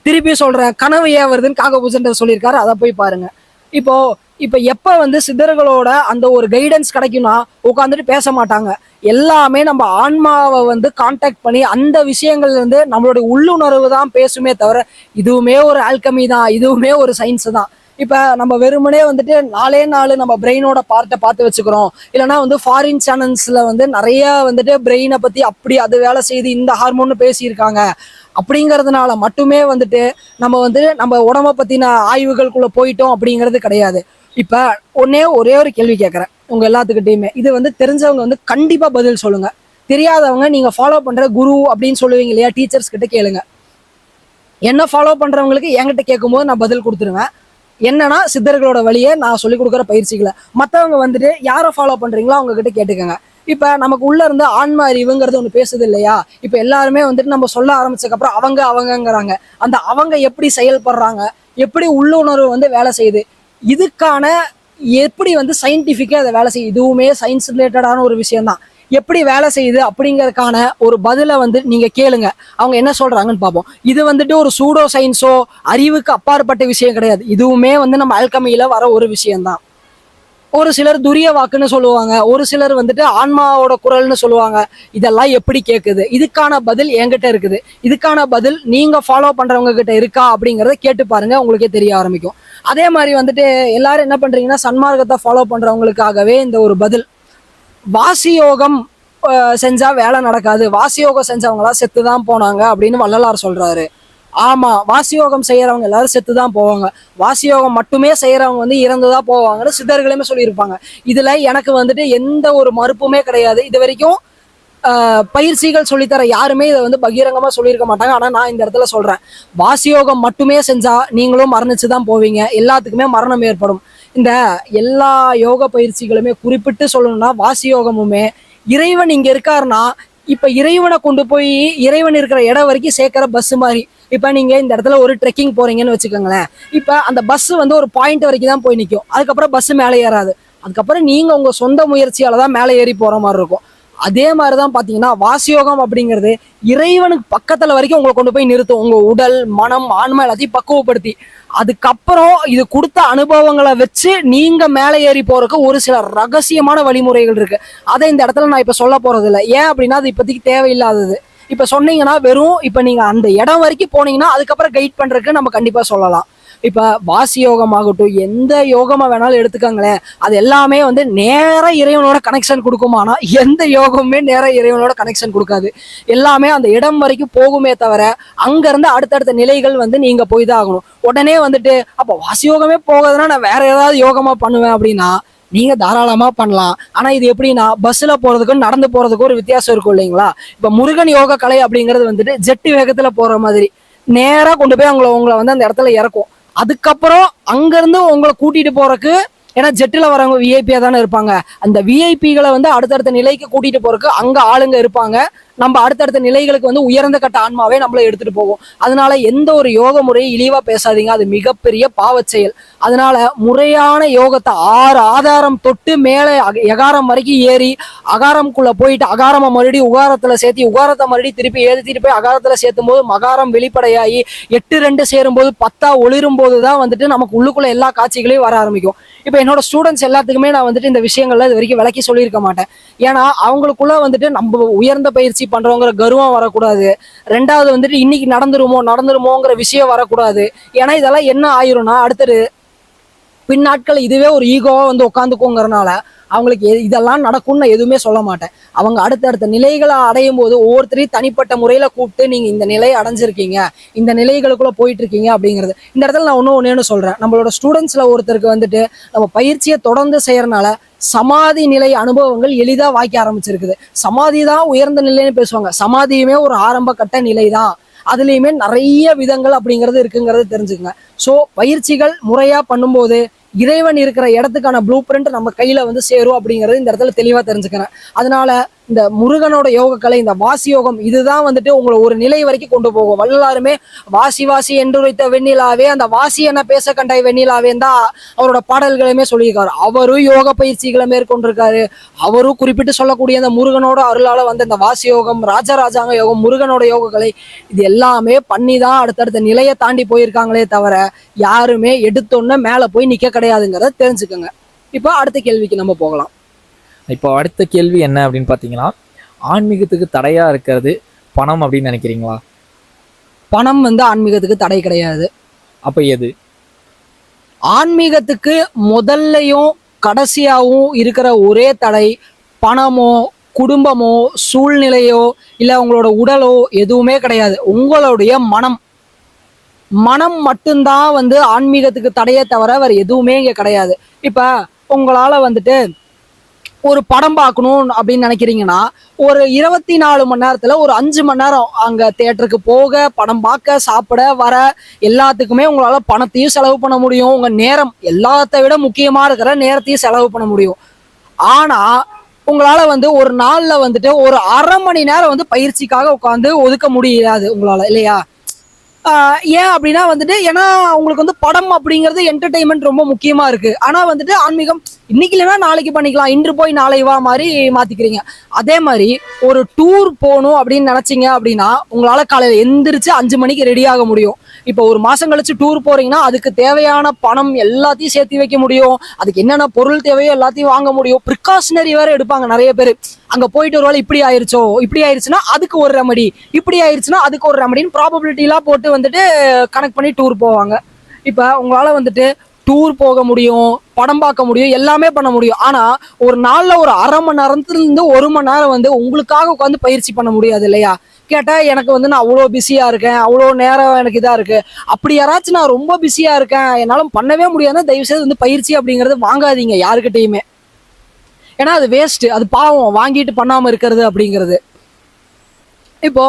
திருப்பி சொல்றேன், கனவு ஏன் வருதுன்னு காகபூஜன் சொல்லியிருக்காரு, அதை போய் பாருங்க. இப்போ இப்ப எப்ப வந்து சித்தர்களோட அந்த ஒரு கைடன்ஸ் கிடைக்கும்னா உட்காந்துட்டு பேச மாட்டாங்க. எல்லாமே நம்ம ஆன்மாவை வந்து கான்டாக்ட் பண்ணி அந்த விஷயங்கள் வந்து நம்மளுடைய உள்ளுணர்வு தான் பேசுமே தவிர இதுவுமே ஒரு ஆல்கமி தான், இதுவுமே ஒரு சயின்ஸ் தான். இப்ப நம்ம வெறுமனே வந்துட்டு நாளே நாள் நம்ம பிரெயினோட பார்ட்டை பார்த்து வச்சுக்கிறோம். இல்லைன்னா வந்து ஃபாரின் சேனல்ஸ்ல வந்து நிறைய வந்துட்டு பிரெயினை பத்தி அப்படி அது வேலை செய்து இந்த ஹார்மோன்னு பேசியிருக்காங்க அப்படிங்கிறதுனால மட்டுமே வந்துட்டு நம்ம வந்து நம்ம உடம்ப பத்தின ஆய்வுகளுக்குள்ள போயிட்டோம் அப்படிங்கிறது கிடையாது. இப்ப ஒரே ஒரு கேள்வி கேட்கறேன் உங்க எல்லாத்துக்கிட்டையுமே. இது வந்து தெரிஞ்சவங்க வந்து கண்டிப்பா பதில் சொல்லுங்க. தெரியாதவங்க நீங்க ஃபாலோ பண்ற குரு அப்படின்னு சொல்லுவீங்க இல்லையா, டீச்சர்ஸ் கிட்ட கேளுங்க. என்ன ஃபாலோ பண்றவங்களுக்கு என்கிட்ட கேட்கும்போது நான் பதில் கொடுத்துருவேன். என்னன்னா சித்தர்களோட வழியை நான் சொல்லிக் கொடுக்குற பயிற்சிகளை. மற்றவங்க வந்துட்டு யாரை ஃபாலோ பண்றீங்களோ அவங்க கிட்ட கேட்டுக்கோங்க. இப்ப நமக்கு உள்ள இருந்து ஆன்ம அறிவுங்கிறது ஒண்ணு பேசுது இல்லையா. இப்ப எல்லாருமே வந்துட்டு நம்ம சொல்ல ஆரம்பிச்சதுக்கு அப்புறம் அவங்கங்கிறாங்க. அந்த அவங்க எப்படி செயல்படுறாங்க, எப்படி உள்ளுணர்வு வந்து வேலை செய்யுது, இதுக்கான எப்படி வந்து சயின்டிஃபிக்கா அதை வேலை செய்யுது, இதுவுமே சயின்ஸ் ரிலேட்டடான ஒரு விஷயம் தான். எப்படி வேலை செய்யுது அப்படிங்கறதுக்கான ஒரு பதிலை வந்து நீங்க கேளுங்க. அவங்க என்ன சொல்றாங்கன்னு பார்ப்போம். இது வந்துட்டு ஒரு சூடோ சயின்ஸோ அறிவுக்கு அப்பாற்பட்ட விஷயம் கிடையாது. இதுவுமே வந்து நம்ம அல்கமியில வர ஒரு விஷயம்தான். ஒரு சிலர் துரிய வாக்குன்னு சொல்லுவாங்க, ஒரு சிலர் வந்துட்டு ஆன்மாவோட குரல்னு சொல்லுவாங்க. இதெல்லாம் எப்படி கேட்குது? இதுக்கான பதில் என்கிட்ட இருக்குது. இதுக்கான பதில் நீங்க ஃபாலோ பண்றவங்க கிட்ட இருக்கா அப்படிங்கறத கேட்டு பாருங்க, உங்களுக்கே தெரிய ஆரம்பிக்கும். அதே மாதிரி வந்துட்டு எல்லாரும் என்ன பண்றீங்கன்னா சன்மார்க்கத்தை ஃபாலோ பண்றவங்களுக்காகவே இந்த ஒரு பதில், வாசி யோகம் செஞ்சா வேலை நடக்காது, வாசி யோகம் செஞ்சவங்களா செத்துதான் போனாங்க அப்படின்னு வள்ளலார் சொல்றாரு. ஆமா, வாசியோகம் செய்யறவங்க எல்லாரும் செத்துதான் போவாங்க. வாசியோகம் மட்டுமே செய்யறவங்க வந்து இறந்துதான் போவாங்கன்னு சித்தர்களுமே சொல்லியிருப்பாங்க. இதுல எனக்கு வந்துட்டு எந்த ஒரு மறுப்புமே கிடையாது. இது வரைக்கும் பயிற்சிகள் சொல்லித்தர யாருமே இதை வந்து பகிரங்கமா சொல்லியிருக்க மாட்டாங்க. ஆனா நான் இந்த இடத்துல சொல்றேன், வாசியோகம் மட்டுமே செஞ்சா நீங்களும் மரணிச்சுதான் போவீங்க, எல்லாத்துக்குமே மரணம் ஏற்படும். இந்த எல்லா யோக பயிற்சிகளுமே குறிப்பிட்டு சொல்லணும்னா வாசியோகமுமே இறைவன் இங்க இருக்காருன்னா இப்ப இறைவனை கொண்டு போய் இறைவன் இருக்கிற இடம் வரைக்கும் சேர்க்கிற பஸ் மாதிரி. இப்ப நீங்க இந்த இடத்துல ஒரு ட்ரெக்கிங் போறீங்கன்னு வச்சுக்கோங்களேன். இப்ப அந்த பஸ் வந்து ஒரு பாயிண்ட் வரைக்கும் தான் போய் நிற்கும், அதுக்கப்புறம் பஸ் மேலே ஏறாது. அதுக்கப்புறம் நீங்க உங்க சொந்த முயற்சியால தான் மேலே ஏறி போற மாதிரி இருக்கும். அதே மாதிரிதான் பாத்தீங்கன்னா வாசியோகம் அப்படிங்கிறது இறைவனுக்கு பக்கத்துல வரைக்கும் உங்களை கொண்டு போய் நிறுத்தும். உங்க உடல் மனம் ஆன்மா எல்லாத்தையும் பக்குவப்படுத்தி அதுக்கப்புறம் இது கொடுத்த அனுபவங்களை வச்சு நீங்க மேலே ஏறி போறதுக்கு ஒரு சில ரகசியமான வழிமுறைகள் இருக்கு. அதை இந்த இடத்துல நான் இப்ப சொல்ல போறது இல்லை. ஏன் அப்படின்னா அது இப்போதைக்கு தேவையில்லாதது. இப்ப சொன்னீங்கன்னா வெறும் இப்ப நீங்க அந்த இடம் வரைக்கும் போனீங்கன்னா அதுக்கப்புறம் கைட் பண்றதுக்கு நம்ம கண்டிப்பா சொல்லலாம். இப்ப வாசி யோகம் ஆகட்டும், எந்த யோகமா வேணாலும் எடுத்துக்கோங்களேன், அது எல்லாமே வந்து நேர இறைவனோட கனெக்ஷன் கொடுக்குமானா எந்த யோகமுமே நேர இறைவனோட கனெக்ஷன் கொடுக்காது. எல்லாமே அந்த இடம் வரைக்கும் போகுமே தவிர அங்க இருந்து அடுத்தடுத்த நிலைகள் வந்து நீங்க போய் தான் ஆகணும். உடனே வந்துட்டு அப்ப வாசி யோகமே போகாதுன்னா நான் வேற ஏதாவது யோகமா பண்ணுவேன் அப்படின்னா நீங்க தாராளமா பண்ணலாம். ஆனா இது எப்படின்னா பஸ்ல போறதுக்கும் நடந்து போறதுக்கும் ஒரு வித்தியாசம் இருக்கும் இல்லைங்களா. இப்ப முருகன் யோக கலை அப்படிங்கிறது வந்துட்டு ஜெட்டு வேகத்துல போற மாதிரி நேரா கொண்டு போய் உங்களை வந்து அந்த இடத்துல இறக்கும். அதுக்கப்புறம் அங்க இருந்து உங்களை கூட்டிட்டு போறதுக்கு, ஏன்னா ஜெட்டுல வரவங்க விஐபியா தானே இருப்பாங்க, அந்த விஐபிகளை வந்து அடுத்தடுத்த நிலைக்கு கூட்டிட்டு போறதுக்கு அங்க ஆளுங்க இருப்பாங்க. நம்ம அடுத்தடுத்த நிலைகளுக்கு வந்து உயர்ந்த கட்ட ஆன்மாவே நம்மள எடுத்துட்டு போகும். அதனால எந்த ஒரு யோக முறையை இழிவா பேசாதீங்க, அது மிகப்பெரிய பாவச் செயல். அதனால முறையான யோகத்தை 6 ஆதாரம் தொட்டு மேலே எகாரம் வரைக்கும் ஏறி அகாரம்குள்ள போயிட்டு அகாரமா மறுபடியும் உகாரத்துல சேர்த்தி உகாரத்தை மறுபடியும் திருப்பி ஏற்றிட்டு போய் அகாரத்துல சேர்த்தும் போது மகாரம் வெளிப்படையாகி 8-2 சேரும் போது 10 ஒளிரும் போதுதான் வந்துட்டு நமக்கு உள்ளுக்குள்ள எல்லா காட்சிகளையும் வர ஆரம்பிக்கும். இப்ப என்னோட ஸ்டூடெண்ட்ஸ் எல்லாத்துக்குமே நான் வந்துட்டு இந்த விஷயங்கள்ல இது வரைக்கும் விளக்கி சொல்லியிருக்க மாட்டேன். ஏன்னா அவங்களுக்குள்ள வந்துட்டு நம்ம உயர்ந்த பயிற்சி பண்றவங்கிற கர்வம் வரக்கூடாது. ரெண்டாவது வந்துட்டு இன்னைக்கு நடந்துருமோங்கிற விஷயம் வரக்கூடாது. ஏன்னா இதெல்லாம் என்ன ஆயிரும்னா அடுத்தது பின்னாட்கள் இதுவே ஒரு ஈகோவா வந்து உட்காந்துக்கோங்கிறனால அவங்களுக்கு இதெல்லாம் நடக்கும்னு நான் எதுவுமே சொல்ல மாட்டேன். அவங்க அடுத்தடுத்த நிலைகளை அடையும் போது ஒவ்வொருத்தரையும் தனிப்பட்ட முறையில கூப்பிட்டு நீங்க இந்த நிலையை அடைஞ்சிருக்கீங்க, இந்த நிலைகளுக்குள்ள போயிட்டு இருக்கீங்க அப்படிங்கிறது. இந்த இடத்துல நான் ஒண்ணு சொல்றேன். நம்மளோட ஸ்டூடெண்ட்ஸ்ல ஒருத்தருக்கு வந்துட்டு நம்ம பயிற்சியை தொடர்ந்து செய்யறதுனால சமாதி நிலை அனுபவங்கள் எளிதா வாய்க்க ஆரம்பிச்சிருக்குது. சமாதி தான் உயர்ந்த நிலைன்னு பேசுவாங்க, சமாதியுமே ஒரு ஆரம்ப கட்ட நிலை தான். அதுலயுமே நிறைய விதங்கள் அப்படிங்கிறது இருக்குங்கிறது தெரிஞ்சுக்கங்க. ஸோ பயிற்சிகள் முறையா பண்ணும்போது இறைவன் இருக்கிற இடத்துக்கான ப்ளூ பிரிண்ட் நம்ம கையில வந்து சேரும் அப்படிங்கிறது இந்த இடத்துல தெளிவா தெரிஞ்சுக்கிறேன். அதனால இந்த முருகனோட யோகக்கலை, இந்த வாசி யோகம், இதுதான் வந்துட்டு உங்களை ஒரு நிலை வரைக்கும் கொண்டு போகும். வள்ளலாருமே வாசி வாசி என்றுரைத்த வெண்ணிலாவே, அந்த வாசி என்ன பேச கண்டாய் வெண்ணிலாவே தான் அவரோட பாடல்களையுமே சொல்லியிருக்காரு. அவரும் யோக பயிற்சிகளை மேற்கொண்டிருக்காரு. அவரும் குறிப்பிட்டு சொல்லக்கூடிய அந்த முருகனோட அருளால வந்து இந்த வாசி யோகம், ராஜராஜாங்க யோகம், முருகனோட யோகக்கலை, இது எல்லாமே பண்ணி தான் அடுத்தடுத்த நிலையை தாண்டி போயிருக்காங்களே தவிர யாருமே எடுத்தோன்னு மேல போய் நிக்க கிடையாதுங்கிறத தெரிஞ்சுக்கோங்க. இப்போ அடுத்த கேள்விக்கு நம்ம போகலாம். இப்போ அடுத்த கேள்வி என்ன அப்படின்னு பார்த்தீங்கன்னா, ஆன்மீகத்துக்கு தடையா இருக்கிறது பணம் அப்படின்னு நினைக்கிறீங்களா? பணம் வந்து ஆன்மீகத்துக்கு தடை கிடையாது. அப்ப எது? ஆன்மீகத்துக்கு முதல்லையும் கடைசியாகவும் இருக்கிற ஒரே தடை பணமோ, குடும்பமோ, சூழ்நிலையோ, இல்லை உங்களோட உடலோ எதுவுமே கிடையாது. உங்களுடைய மனம் மட்டும்தான் வந்து ஆன்மீகத்துக்கு தடையே தவிர வேற எதுவுமே இங்க கிடையாது. இப்ப உங்களால வந்துட்டு ஒரு படம் பார்க்கணும் அப்படின்னு நினைக்கிறீங்கன்னா ஒரு 24 மணி நேரத்துல ஒரு 5 மணி நேரம் அங்க தியேட்டருக்கு போக, படம் பார்க்க, சாப்பிட, வர எல்லாத்துக்குமே உங்களால பணத்தையும் செலவு பண்ண முடியும். உங்க நேரம் எல்லாத்தை விட முக்கியமா இருக்கிற நேரத்தையும் செலவு பண்ண முடியும். ஆனா உங்களால வந்து ஒரு நாள்ல வந்துட்டு ஒரு அரை மணி நேரம் வந்து பயிற்சிக்காக உட்காந்து ஒதுக்க முடியாது உங்களால, இல்லையா? ஏன் அப்படின்னா வந்துட்டு, ஏன்னா உங்களுக்கு வந்து படம் அப்படிங்கிறது என்டர்டைன்மெண்ட் ரொம்ப முக்கியமா இருக்கு. ஆனா வந்துட்டு ஆன்மீகம் இன்னைக்கு இல்லைன்னா நாளைக்கு பண்ணிக்கலாம், இன்று போய் நாளை வா மாதிரி மாத்திக்கிறீங்க. அதே மாதிரி ஒரு டூர் போகணும் அப்படின்னு நினைச்சீங்க அப்படின்னா உங்களால காலையில எந்திரிச்சு 5 மணிக்கு ரெடி ஆக முடியும். இப்போ ஒரு மாசம் கழிச்சு டூர் போறீங்கன்னா அதுக்கு தேவையான பணம் எல்லாத்தையும் சேர்த்து வைக்க முடியும். அதுக்கு என்னென்ன பொருள் தேவையோ எல்லாத்தையும் வாங்க முடியும். ப்ரிகாஷனரி வேற எடுப்பாங்க நிறைய பேர். அங்க போயிட்டு ஒரு வேளை இப்படி ஆயிடுச்சுன்னா அதுக்கு ஒரு ரெமடி, இப்படி ஆயிடுச்சுன்னா அதுக்கு ஒரு ரெமடின்னு ப்ராபபிலிட்டிலாம் போட்டு வந்துட்டு கனெக்ட் பண்ணி டூர் போவாங்க. இப்ப உங்களால வந்துட்டு டூர் போக முடியும், படம் பார்க்க முடியும், எல்லாமே பண்ண முடியும். ஆனா ஒரு நாள்ல ஒரு அரை மணி நேரத்துல இருந்து 1 மணி நேரம் வந்து உங்களுக்காக உட்காந்து பயிற்சி பண்ண முடியாது, இல்லையா? கேட்டா எனக்கு வந்து நான் அவ்வளோ பிஸியா இருக்கேன், அவ்வளோ நேரம் எனக்கு இதா இருக்கு. அப்படி யாராச்சும் நான் ரொம்ப பிஸியா இருக்கேன், என்னால பண்ணவே முடியாதுன்னா தயவு செய்து வந்து பயிற்சி அப்படிங்கறது வாங்காதீங்க யாருக்கிட்டையுமே. ஏன்னா அது வேஸ்ட், அது பாவம் வாங்கிட்டு பண்ணாம இருக்கிறது அப்படிங்கிறது. இப்போ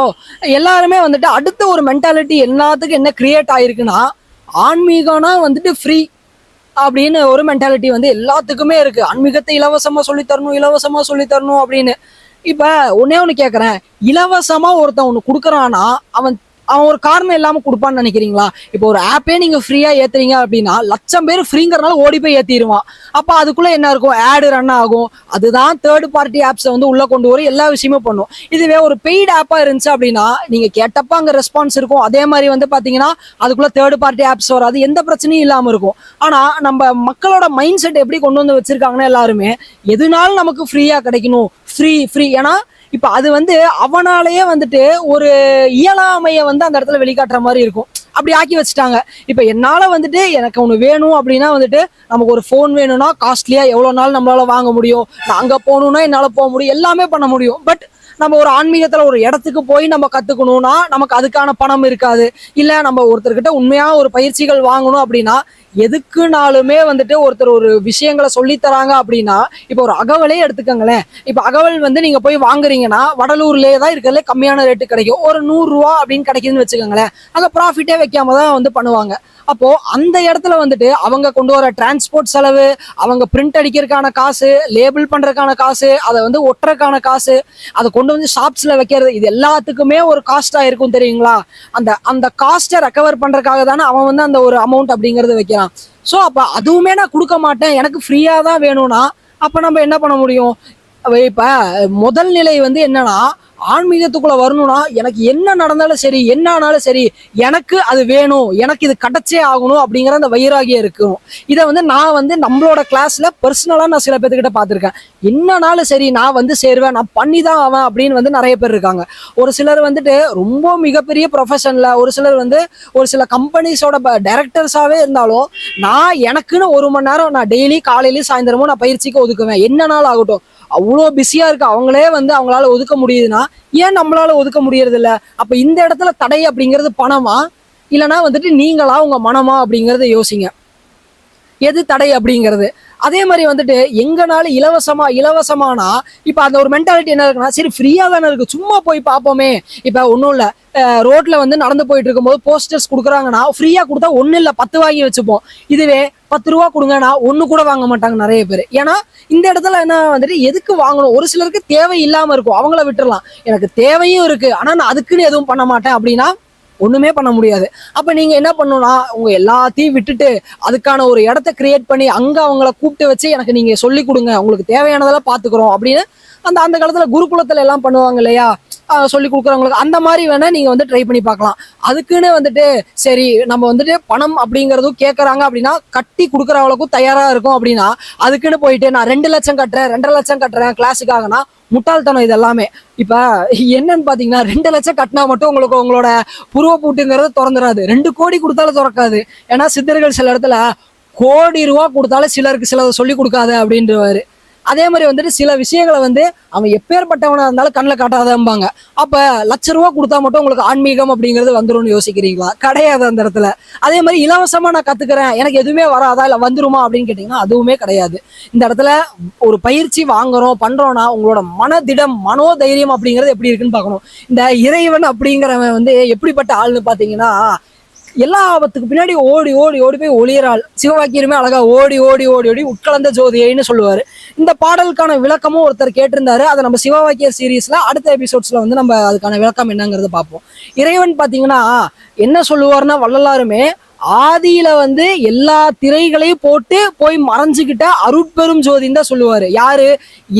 எல்லாருமே வந்துட்டு அடுத்த ஒரு மென்டாலிட்டி எல்லாத்துக்கும் என்ன கிரியேட் ஆயிருக்குன்னா, ஆன்மீகம்னா வந்துட்டு ஃப்ரீ அப்படின்னு ஒரு மென்டாலிட்டி வந்து எல்லாத்துக்குமே இருக்கு. ஆன்மீகத்தை இலவசமா சொல்லி தரணும் அப்படின்னு. இப்ப ஒண்ணு கேக்குறேன், இலவசமா ஒருத்தன் ஒண்ணு கொடுக்கறான்னா அவன் ஒரு காரணம் இல்லாம கொடுப்பான்னு நினைக்கிறீங்களா? இப்போ ஒரு ஆப்பே நீங்க ஃப்ரீயா ஏத்துறீங்க அப்படின்னா 1,00,000 பேர் ஃப்ரீங்கிறனால ஓடி போய் ஏத்திடுவான். அப்ப அதுக்குள்ள என்ன இருக்கும்? ஆடு ரன் ஆகும். அதுதான் தேர்ட் பார்ட்டி ஆப்ஸை வந்து உள்ள கொண்டு வரும், எல்லா விஷயமும் பண்ணும். இதுவே ஒரு பெய்டு ஆப்பா இருந்துச்சு அப்படின்னா நீங்க கேட்டப்ப அங்க ரெஸ்பான்ஸ் இருக்கும். அதே மாதிரி வந்து பாத்தீங்கன்னா அதுக்குள்ள தேர்ட் பார்ட்டி ஆப்ஸ் வராது, எந்த பிரச்சனையும் இல்லாம இருக்கும். ஆனா நம்ம மக்களோட மைண்ட் செட் எப்படி கொண்டு வந்து வச்சிருக்காங்கன்னா எல்லாருமே எதுனாலும் நமக்கு ஃப்ரீயா கிடைக்கணும், ஃப்ரீ. ஏன்னா இப்ப அது வந்து அவனாலேயே வந்துட்டு ஒரு இயலாமைய வந்து அந்த இடத்துல வெளிக்காட்டுற மாதிரி இருக்கும். அப்படி ஆக்கி வச்சுட்டாங்க. இப்ப என்னால வந்துட்டு எனக்கு ஒண்ணு வேணும் அப்படின்னா வந்துட்டு நமக்கு ஒரு போன் வேணும்னா காஸ்ட்லியா எவ்வளவு நாள் நம்மளால வாங்க முடியும், நான் அங்க போகணும்னா என்னால போக முடியும், எல்லாமே பண்ண முடியும். பட் நம்ம ஒரு ஆன்மீகத்துல ஒரு இடத்துக்கு போய் நம்ம கத்துக்கணும்னா நமக்கு அதுக்கான பணம் இருக்காது. இல்ல நம்ம ஒருத்தர்கிட்ட உண்மையா ஒரு பயிற்சிகள் வாங்கணும் அப்படின்னா எதுக்குனாலுமே வந்துட்டு ஒருத்தர் ஒரு விஷயங்களை சொல்லி தராங்க அப்படின்னா, இப்போ ஒரு அகவலே எடுத்துக்கோங்களேன். இப்போ அகவல் வந்து நீங்க போய் வாங்குறீங்கன்னா வடலூர்லயே தான் இருக்கிறதுல கம்மியான ரேட்டு கிடைக்கும். ஒரு 100 ரூபா அப்படின்னு கிடைக்குதுன்னு வச்சுக்கோங்களேன். அங்க ப்ராஃபிட்டே வைக்காம தான் வந்து பண்ணுவாங்க. அப்போ அந்த இடத்துல வந்துட்டு அவங்க கொண்டு வர டிரான்ஸ்போர்ட் செலவு, அவங்க பிரிண்ட் அடிக்கிறதுக்கான காசு, லேபிள் பண்றதுக்கான காசு, அதை வந்து ஒட்டுறதுக்கான காசு, அதை கொண்டு வந்து ஷாப்ஸ்ல வைக்கிறது, இது எல்லாத்துக்குமே ஒரு காஸ்டா இருக்கும் தெரியுங்களா? அந்த காஸ்ட்டை ரெக்கவர் பண்றதுக்காக தானே அவன் வந்து அந்த ஒரு அமௌண்ட் அப்படிங்கறது வைக்கிறான். ஸோ அப்ப அதுவுமே நான் கொடுக்க மாட்டேன், எனக்கு ஃப்ரீயா தான் வேணும்னா அப்ப நம்ம என்ன பண்ண முடியும்? இப்ப முதல் நிலை வந்து என்னன்னா, ஆன்மீகத்துக்குள்ள வரணும்னா எனக்கு என்ன நடந்தாலும் சரி, என்ன ஆனாலும் சரி, எனக்கு அது வேணும், எனக்கு இது கிடைச்சே ஆகணும் அப்படிங்கிற அந்த வைராகியம் இருக்கும். இதை வந்து நான் வந்து நம்மளோட கிளாஸ்ல பர்சனலா நான் சில பேர்த்துக்கிட்ட பார்த்துருக்கேன். என்னனாலும் சரி நான் வந்து சேருவேன், நான் பண்ணி தான் ஆவேன் அப்படின்னு வந்து நிறைய பேர் இருக்காங்க. ஒரு சிலர் வந்துட்டு ரொம்ப மிகப்பெரிய ப்ரொஃபஷன்ல, ஒரு சிலர் வந்து ஒரு சில கம்பெனிஸோட டைரக்டர்ஸாவே இருந்தாலும் நான் எனக்குன்னு 1 மணி நேரம் நான் டெய்லி காலையிலயும் சாயந்தரமும் நான் பயிற்சிக்கு ஒதுக்குவேன், என்ன நாள் ஆகட்டும். அவ்வளோ பிஸியா இருக்கு, அவங்களே வந்து அவங்களால ஒதுக்க முடியுதுன்னா ஏன் நம்மளால ஒதுக்க முடியறது இல்ல? அப்ப இந்த இடத்துல தடை அப்படிங்கிறது பணமா, இல்லைன்னா வந்துட்டு நீங்களா உங்க மனமா அப்படிங்கறத யோசிங்க. எது தடை அப்படிங்கிறது. அதே மாதிரி வந்துட்டு எங்கனாலும் இலவசமானா இப்ப அந்த ஒரு மென்டாலிட்டி என்ன இருக்குன்னா, சரி ஃப்ரீயா தானே இருக்கு, சும்மா போய் பார்ப்போமே. இப்ப ஒன்றும் இல்லை, ரோட்ல வந்து நடந்து போயிட்டு இருக்கும்போது போஸ்டர்ஸ் கொடுக்குறாங்கன்னா ஃப்ரீயா கொடுத்தா ஒன்றும் இல்லை 10 வாங்கி வச்சுப்போம். இதுவே 10 ரூபா கொடுங்கன்னா ஒன்று கூட வாங்க மாட்டாங்க நிறைய பேர். ஏன்னா இந்த இடத்துல என்ன வந்துட்டு எதுக்கு வாங்கணும்? ஒரு சிலருக்கு தேவை இல்லாம இருக்கும், அவங்கள விட்டுறலாம். எனக்கு தேவையும் இருக்கு ஆனா நான் அதுக்குன்னு எதுவும் பண்ண மாட்டேன் அப்படின்னா ஒண்ணுமே பண்ண முடியாது. அப்ப நீங்க என்ன பண்ணணும்னா, உங்க எல்லாத்தையும் விட்டுட்டு அதுக்கான ஒரு இடத்த கிரியேட் பண்ணி அங்க அவங்கள கூப்பிட்டு வச்சு எனக்கு நீங்க சொல்லி கொடுங்க, உங்களுக்கு தேவையானதெல்லாம் பாத்துக்கிறோம் அப்படின்னு அந்த காலத்துல குருகுலத்துல எல்லாம் பண்ணுவாங்க இல்லையா, சொல்லி கொடுக்குறவங்களுக்கு அந்த மாதிரி வேணா நீங்க வந்து ட்ரை பண்ணி பார்க்கலாம். அதுக்குன்னு வந்துட்டு சரி நம்ம வந்துட்டு பணம் அப்படிங்கறதும் கேட்கறாங்க அப்படின்னா கட்டி கொடுக்குறவங்களுக்கும் தயாரா இருக்கும் அப்படின்னா அதுக்குன்னு போயிட்டு நான் 2 லட்சம் கட்டுறேன் 2.5 லட்சம் கட்டுறேன் கிளாஸுக்காகனா முட்டாள்தனம் இது எல்லாமே. இப்ப என்னன்னு பாத்தீங்கன்னா 2 லட்சம் கட்டினா மட்டும் உங்களுக்கு உங்களோட புருவ பூட்டுங்கிறது திறந்துடாது, 2 கோடி கொடுத்தாலும் திறக்காது. ஏன்னா சித்தர்கள் சில இடத்துல கோடி ரூபா கொடுத்தாலும் சிலருக்கு சிலதை சொல்லி கொடுக்காது அப்படின்றவாரு. அதே மாதிரி வந்துட்டு சில விஷயங்களை வந்து அவன் எப்பேற்பட்டவனா இருந்தாலும் கண்ணில் காட்டாதம்பாங்க. அப்ப ₹1,00,000 கொடுத்தா மட்டும் உங்களுக்கு ஆன்மீகம் அப்படிங்கிறது வந்துரும்னு யோசிக்கிறீங்களா? கிடையாது அந்த இடத்துல. அதே மாதிரி இலவசமா நான் கத்துக்கிறேன் எனக்கு எதுவுமே வராதா இல்ல வந்துருமா அப்படின்னு கேட்டீங்கன்னா அதுவுமே கிடையாது. இந்த இடத்துல ஒரு பயிற்சி வாங்குறோம் பண்றோம்னா உங்களோட மனதிடம் மனோதைரியம் அப்படிங்கிறது எப்படி இருக்குன்னு பார்க்கணும். இந்த இறைவன் அப்படிங்கிறவன் வந்து எப்படிப்பட்ட ஆள்னு பாத்தீங்கன்னா, எல்லாத்துக்கு பின்னாடி ஓடி ஓடி ஓடி போய் ஒளியறாள். சிவவாக்கியருமே அழகா ஓடி ஓடி ஓடி ஓடி உட்கலந்த ஜோதியைன்னு சொல்லுவாரு. இந்த பாடலுக்கான விளக்கமும் ஒருத்தர் கேட்டிருந்தாரு. அதை நம்ம சிவவாக்கியர் சீரீஸ்ல அடுத்த எபிசோட்ஸ்ல வந்து நம்ம அதுக்கான விளக்கம் என்னங்கிறத பார்ப்போம். இறைவன் பாத்தீங்கன்னா என்ன சொல்லுவாருன்னா, வள்ளலாருமே ஆதியில வந்து எல்லா திரைகளையும் போட்டு போய் மறைஞ்சுக்கிட்ட அருட்பெரும் ஜோதின்னு தான் சொல்லுவாரு. யாரு?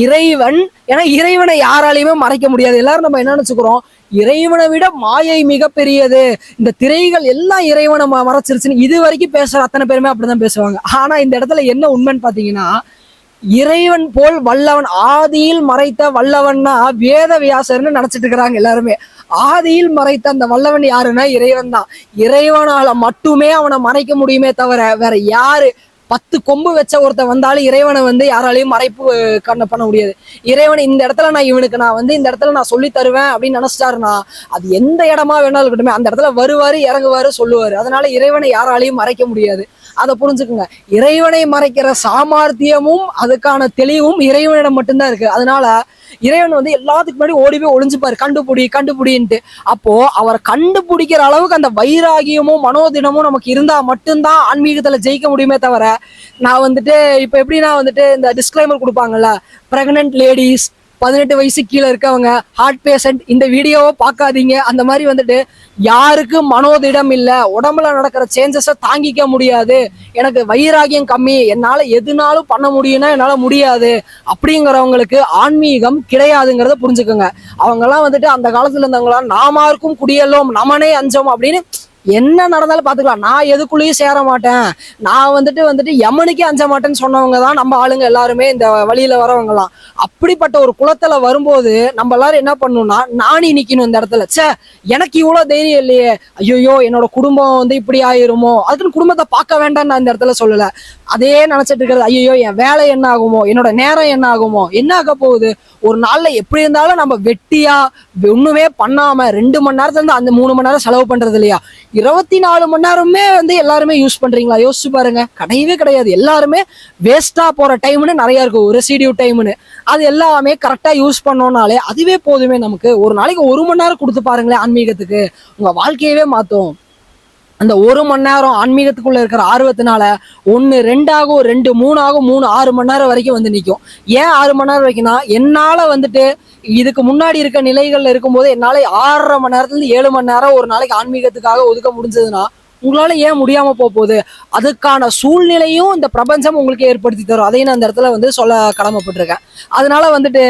இறைவன். ஏன்னா இறைவனை யாராலையுமே மறைக்க முடியாது. எல்லாரும் நம்ம என்ன நினைச்சுக்கிறோம், இறைவனை விட மாயை மிக பெரியது, இந்த திரைகள் எல்லாம் இறைவனை மறைச்சிருச்சுன்னு இது வரைக்கும் பேசுற அத்தனை பேருமே அப்படிதான் பேசுவாங்க. ஆனா இந்த இடத்துல என்ன உண்மைன்னு பாத்தீங்கன்னா, இறைவன் போல் வல்லவன், ஆதியில் மறைத்த வல்லவன்னா வேத வியாசர்னு நினைச்சிட்டு இருக்கிறாங்க எல்லாருமே. ஆதியில் மறைத்த அந்த வல்லவன் யாருன்னா இறைவன் தான். இறைவனால மட்டுமே அவனை மறைக்க முடியுமே தவிர வேற யாரு 10 கொம்பு வச்ச ஒருத்தன் வந்தாலும் இறைவனை வந்து யாராலையும் மறைப்பு பண்ண முடியாது. இறைவன் இந்த இடத்துல நான் வந்து இந்த இடத்துல நான் சொல்லி தருவேன் அப்படின்னு நினைச்சிட்டாருன்னா அது எந்த இடமா வேணாலும் இருக்கட்டுமே அந்த இடத்துல வருவாரு இறங்குவாரு சொல்லுவாரு. அதனால இறைவனை யாராலையும் மறைக்க முடியாது. அதை புரிஞ்சுக்குங்க. இறைவனை மறைக்கிற சாமர்த்தியமும் அதுக்கான தெளிவும் இறைவனிடம் மட்டும்தான் இருக்கு. அதனால இறைவன் வந்து எல்லாத்துக்கு முன்னாடி ஓடி போய் ஒளிஞ்சுப்பாரு, கண்டுபிடின்ட்டு. அப்போ அவரை கண்டுபிடிக்கிற அளவுக்கு அந்த வைராகியமும் மனோதினமும் நமக்கு இருந்தா மட்டும்தான் ஆன்மீகத்துல ஜெயிக்க முடியுமே தவிர, நான் வந்துட்டு இப்ப எப்படின்னா வந்துட்டு இந்த டிஸ்க்ளைமர் கொடுப்பாங்கல்ல, பிரெக்னன்ட் லேடிஸ் 18 வயசு கீழே இருக்கவங்க, ஹார்ட் பேஷண்ட் இந்த வீடியோவை பார்க்காதீங்க, அந்த மாதிரி வந்துட்டு யாருக்கு மனோதிடம் இல்லை, உடம்புல நடக்கிற சேஞ்சஸை தாங்கிக்க முடியாது, எனக்கு வைராகியம் கம்மி, என்னால எதுனாலும் பண்ண முடியும்னா என்னால முடியாது அப்படிங்கிறவங்களுக்கு ஆன்மீகம் கிடையாதுங்கிறத புரிஞ்சுக்கோங்க. அவங்கெல்லாம் வந்துட்டு அந்த காலத்துல இருந்தவங்களாம் நாமாருக்கும் குடியல்லோம் நமனே அஞ்சோம் அப்படின்னு என்ன நடந்தாலும் பாத்துக்கலாம், நான் எதுக்குள்ளேயும் சேர மாட்டேன், நான் வந்துட்டு யமனுக்கே அஞ்ச மாட்டேன்னு சொன்னவங்க தான் நம்ம ஆளுங்க எல்லாருமே இந்த வழியில வரவங்கலாம். அப்படிப்பட்ட ஒரு குலத்துல வரும்போது நம்ம எல்லாரும் என்ன பண்ணணும்னா நாணி நிக்கணும் இந்த இடத்துல. எனக்கு இவ்வளவு தைரியம் இல்லையே, ஐயோ என்னோட குடும்பம் வந்து இப்படி ஆயிருமோ, அதுக்குன்னு குடும்பத்தை பார்க்க வேண்டாம் நான் இந்த இடத்துல சொல்லல. அதே நினைச்சிட்டு இருக்கிறது, ஐயோ என் வேலை என்ன ஆகுமோ, என்னோட நேரம் என்ன ஆகுமோ, என்ன ஆக போகுது, ஒரு நாள்ல எப்படி இருந்தாலும் நம்ம வெட்டியா ஒண்ணுமே பண்ணாம 2 மணி நேரத்துல இருந்து அந்த 3 மணி நேரம் செலவு பண்றது இல்லையா, 24 மணி நேரமே வந்து எல்லாருமே யூஸ் பண்றீங்களா? யோசிச்சு பாருங்க. கிடையவே கிடையாது. எல்லாருமே வேஸ்டா போற டைம்னு நிறைய இருக்கு, ரெசிடியூ டைம்னு. அது எல்லாமே கரெக்டா யூஸ் பண்ணோம்னாலே அதுவே போதுமே நமக்கு. ஒரு நாளைக்கு 1 மணி நேரம் கொடுத்து பாருங்களேன் ஆன்மீகத்துக்கு, உங்க வாழ்க்கையவே மாத்தும். அந்த 1 மணி நேரம் ஆன்மீகத்துக்குள்ள இருக்கிற ஆர்வத்தினால 1 2 ஆகும், 2 3 ஆகும், 3 6 மணி நேரம் வரைக்கும் வந்து நிற்கும். ஏன் 6 மணி நேரம் வரைக்கும்னா, என்னால வந்துட்டு இதுக்கு முன்னாடி இருக்க நிலைகள்ல இருக்கும்போது என்னால 6.5 மணி நேரத்துல இருந்து 7 மணி நேரம் ஒரு நாளைக்கு ஆன்மீகத்துக்காக ஒதுக்க முடிஞ்சதுன்னா உங்களால ஏன் முடியாம போகுது? அதுக்கான சூழ்நிலையும் இந்த பிரபஞ்சம் உங்களுக்கு ஏற்படுத்தி தரும். அதையும் நான் அந்த இடத்துல வந்து சொல்ல கடமைப்பட்டிருக்கேன். அதனால வந்துட்டு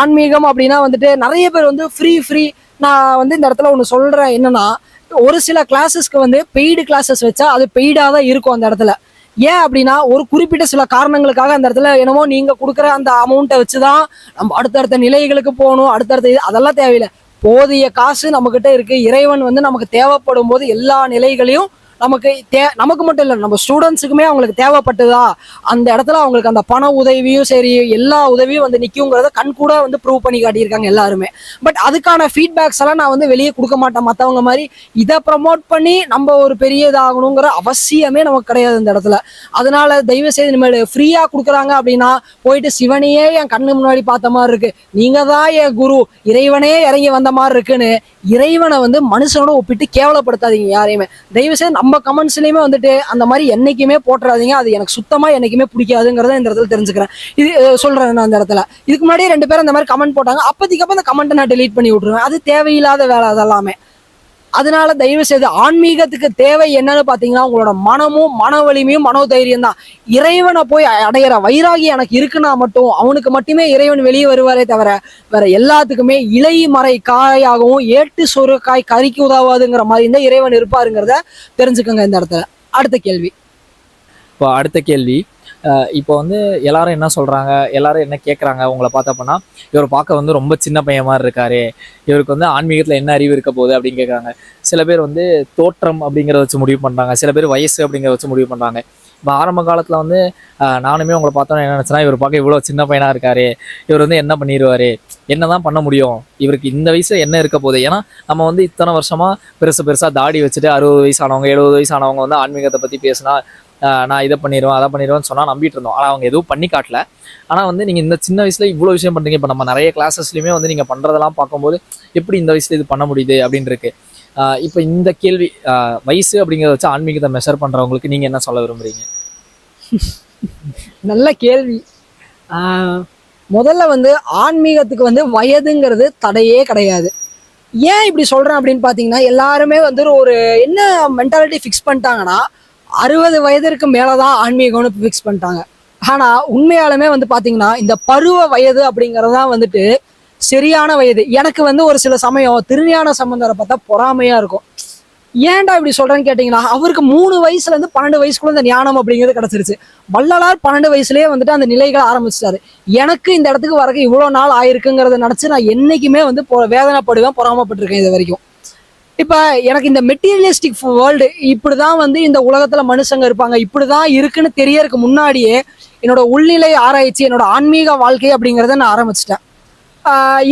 ஆன்மீகம் அப்படின்னா வந்துட்டு நிறைய பேர் வந்து ஃப்ரீ நான் வந்து இந்த இடத்துல ஒன்று சொல்றேன் என்னன்னா, ஒரு சில கிளாஸஸ்க்கு வந்து பெய்டு கிளாஸஸ் வச்சா அது பெய்டாக தான் இருக்கும் அந்த இடத்துல. ஏன் அப்படின்னா ஒரு குறிப்பிட்ட சில காரணங்களுக்காக அந்த இடத்துல என்னமோ நீங்க கொடுக்குற அந்த அமௌண்ட்டை வச்சுதான் நம்ம அடுத்தடுத்த நிலைகளுக்கு போகணும், அடுத்தடுத்த அதெல்லாம் தேவையில்லை. போதிய காசு நம்ம கிட்ட இருக்கு. இறைவன் வந்து நமக்கு தேவைப்படும் போது எல்லா நிலைகளையும் நமக்கு மட்டும் இல்லை, நம்ம ஸ்டூடெண்ட்ஸுக்குமே அவங்களுக்கு தேவைப்பட்டதா அந்த இடத்துல அவங்களுக்கு அந்த பண உதவியும் சரி எல்லா உதவியும் வந்து நிற்குங்கிறத கண் கூட வந்து ப்ரூவ் பண்ணி காட்டியிருக்காங்க எல்லாருமே. பட் அதுக்கான ஃபீட்பேக்ஸ் எல்லாம் நான் வந்து வெளியே கொடுக்க மாட்டேன். மற்றவங்க மாதிரி இதை ப்ரமோட் பண்ணி நம்ம ஒரு பெரிய இதாகணுங்கிற அவசியமே நமக்கு கிடையாது இந்த இடத்துல. அதனால தயவு செய்து இனிமேல் ஃப்ரீயா கொடுக்குறாங்க அப்படின்னா போயிட்டு சிவனையே என் கண்ணு முன்னாடி பார்த்த மாதிரி இருக்கு, நீங்க தான் என் குரு, இறைவனே இறங்கி வந்த மாதிரி இருக்குன்னு இறைவனை வந்து மனுஷனோட ஒப்பிட்டு கேவலப்படுத்தாதீங்க யாரையுமே. தயவு செய்து நம்ம கமெண்ட்ஸ்லயுமே வந்துட்டு அந்த மாதிரி என்னைக்குமே போட்டுறாதீங்க. அது எனக்கு சுத்தமா என்னைக்குமே பிடிக்காதுங்கிறத இந்த இடத்துல தெரிஞ்சுக்கிறேன். இது சொல்றேன் நான் அந்த இடத்துல. இதுக்கு முன்னாடியே 2 பேரும் அந்த மாதிரி கமெண்ட் போட்டாங்க. அப்போதைக்கு அந்த கமெண்ட்டை நான் டெலீட் பண்ணி விட்டுருவேன். அது தேவையில்லாத வேலை அதெல்லாமே. அதனால தயவு செய்து ஆன்மீகத்துக்கு தேவை என்னன்னு பாத்தீங்கன்னா உங்களோட மனமும் மன வலிமையும் மனோதைரியம் தான். இறைவனை போய் அடையிற வைராகி எனக்கு இருக்குன்னா மட்டும் அவனுக்கு மட்டுமே இறைவன் வெளியே வருவாரே தவிர வேற எல்லாத்துக்குமே இலை மறை காயாகவும் ஏட்டு சொரு காய் கறிக்கு உதவாதுங்கிற மாதிரி இந்த இறைவன் இருப்பாருங்கிறத தெரிஞ்சுக்கோங்க இந்த இடத்துல. அடுத்த கேள்வி. இப்போ அடுத்த கேள்வி, இப்போ வந்து எல்லாரும் என்ன சொல்கிறாங்க, எல்லாரும் என்ன கேட்குறாங்க உங்களை பார்த்தப்பன்னா, இவர் பார்க்க வந்து ரொம்ப சின்ன பையன் மாதிரி இருக்காரு, இவருக்கு வந்து ஆன்மீகத்தில் என்ன அறிவு இருக்க போகுது அப்படின்னு கேட்குறாங்க. சில பேர் வந்து தோற்றம் அப்படிங்கிறத வச்சு முடிவு பண்ணுறாங்க, சில பேர் வயசு அப்படிங்கிறத வச்சு முடிவு பண்ணுறாங்க. இப்போ ஆரம்ப காலத்தில் வந்து நானுமே உங்களை பார்த்தோன்னா என்ன நினச்சேன்னா, இவர் பார்க்க இவ்வளோ சின்ன பையனாக இருக்காரு, இவர் வந்து என்ன பண்ணிடுவார், என்ன தான் பண்ண முடியும், இவருக்கு இந்த வயசு என்ன இருக்க போகுது. ஏன்னா நம்ம வந்து இத்தனை வருஷமாக பெருசாக தாடி வச்சுட்டு 60 வயசானவங்க 70 வயசானவங்க வந்து ஆன்மீகத்தை பற்றி பேசினா நான் இதை பண்ணிடுவேன் அதை பண்ணிடுவேன்னு சொன்னால் நம்பிட்டு இருந்தோம். ஆனால் அவங்க எதுவும் பண்ணி காட்டல. ஆனால் வந்து நீங்கள் இந்த சின்ன வயசில் இவ்வளோ விஷயம் பண்ணுறீங்க. இப்போ நம்ம நிறைய கிளாஸஸ்லையுமே வந்து நீங்கள் பண்ணுறதெல்லாம் பார்க்கும்போது எப்படி இந்த வயசில் இது பண்ண முடியுது அப்படின்னு இருக்கு. இப்போ இந்த கேள்வி, வயசு அப்படிங்கிறத வச்சு ஆன்மீகத்தை மெஷர் பண்ணுறவங்களுக்கு நீங்கள் என்ன சொல்ல விரும்புகிறீங்க? நல்ல கேள்வி. முதல்ல வந்து ஆன்மீகத்துக்கு வந்து வயதுங்கிறது தடையே கிடையாது. ஏன் இப்படி சொல்கிறேன் அப்படின்னு பார்த்தீங்கன்னா எல்லாருமே வந்து ஒரு என்ன மென்டாலிட்டி ஃபிக்ஸ் பண்ணிட்டாங்கன்னா 60 வயதிற்கு மேலதான் ஆன்மீகம்னு ஃபிக்ஸ் பண்ணிட்டாங்க. ஆனா உண்மையாலுமே வந்து பாத்தீங்கன்னா இந்த பருவ வயது அப்படிங்கறதுதான் வந்துட்டு சரியான வயது. எனக்கு வந்து ஒரு சில சமயம் திருஞான சம்பந்தரை பார்த்தா பொறாமையா இருக்கும். ஏன்டா இப்படி சொல்றேன்னு கேட்டீங்கன்னா அவருக்கு 3 வயசுல இருந்து 12 வயசுக்குள்ள இந்த ஞானம் அப்படிங்கிறது கிடைச்சிருச்சு. வள்ளலார் 12 வயசுலயே வந்துட்டு அந்த நிலைகளை ஆரம்பிச்சிட்டாரு. எனக்கு இந்த இடத்துக்கு வரக்கு இவ்வளவு நாள் ஆயிருக்குங்கிறத நினைச்சு நான் என்னைக்குமே வந்து வேதனைப்படுவேன், பொறாமப்பட்டிருக்கேன் இது வரைக்கும். இப்ப எனக்கு இந்த மெட்டீரியலிஸ்டிக் வேர்ல்டு இப்படிதான் வந்து இந்த உலகத்துல மனுஷங்க இருப்பாங்க இப்படிதான் இருக்குன்னு தெரியறதுக்கு முன்னாடியே என்னோட உள்நிலை ஆராய்ச்சி என்னோட ஆன்மீக வாழ்க்கை அப்படிங்கிறத நான் ஆரம்பிச்சிட்டேன்.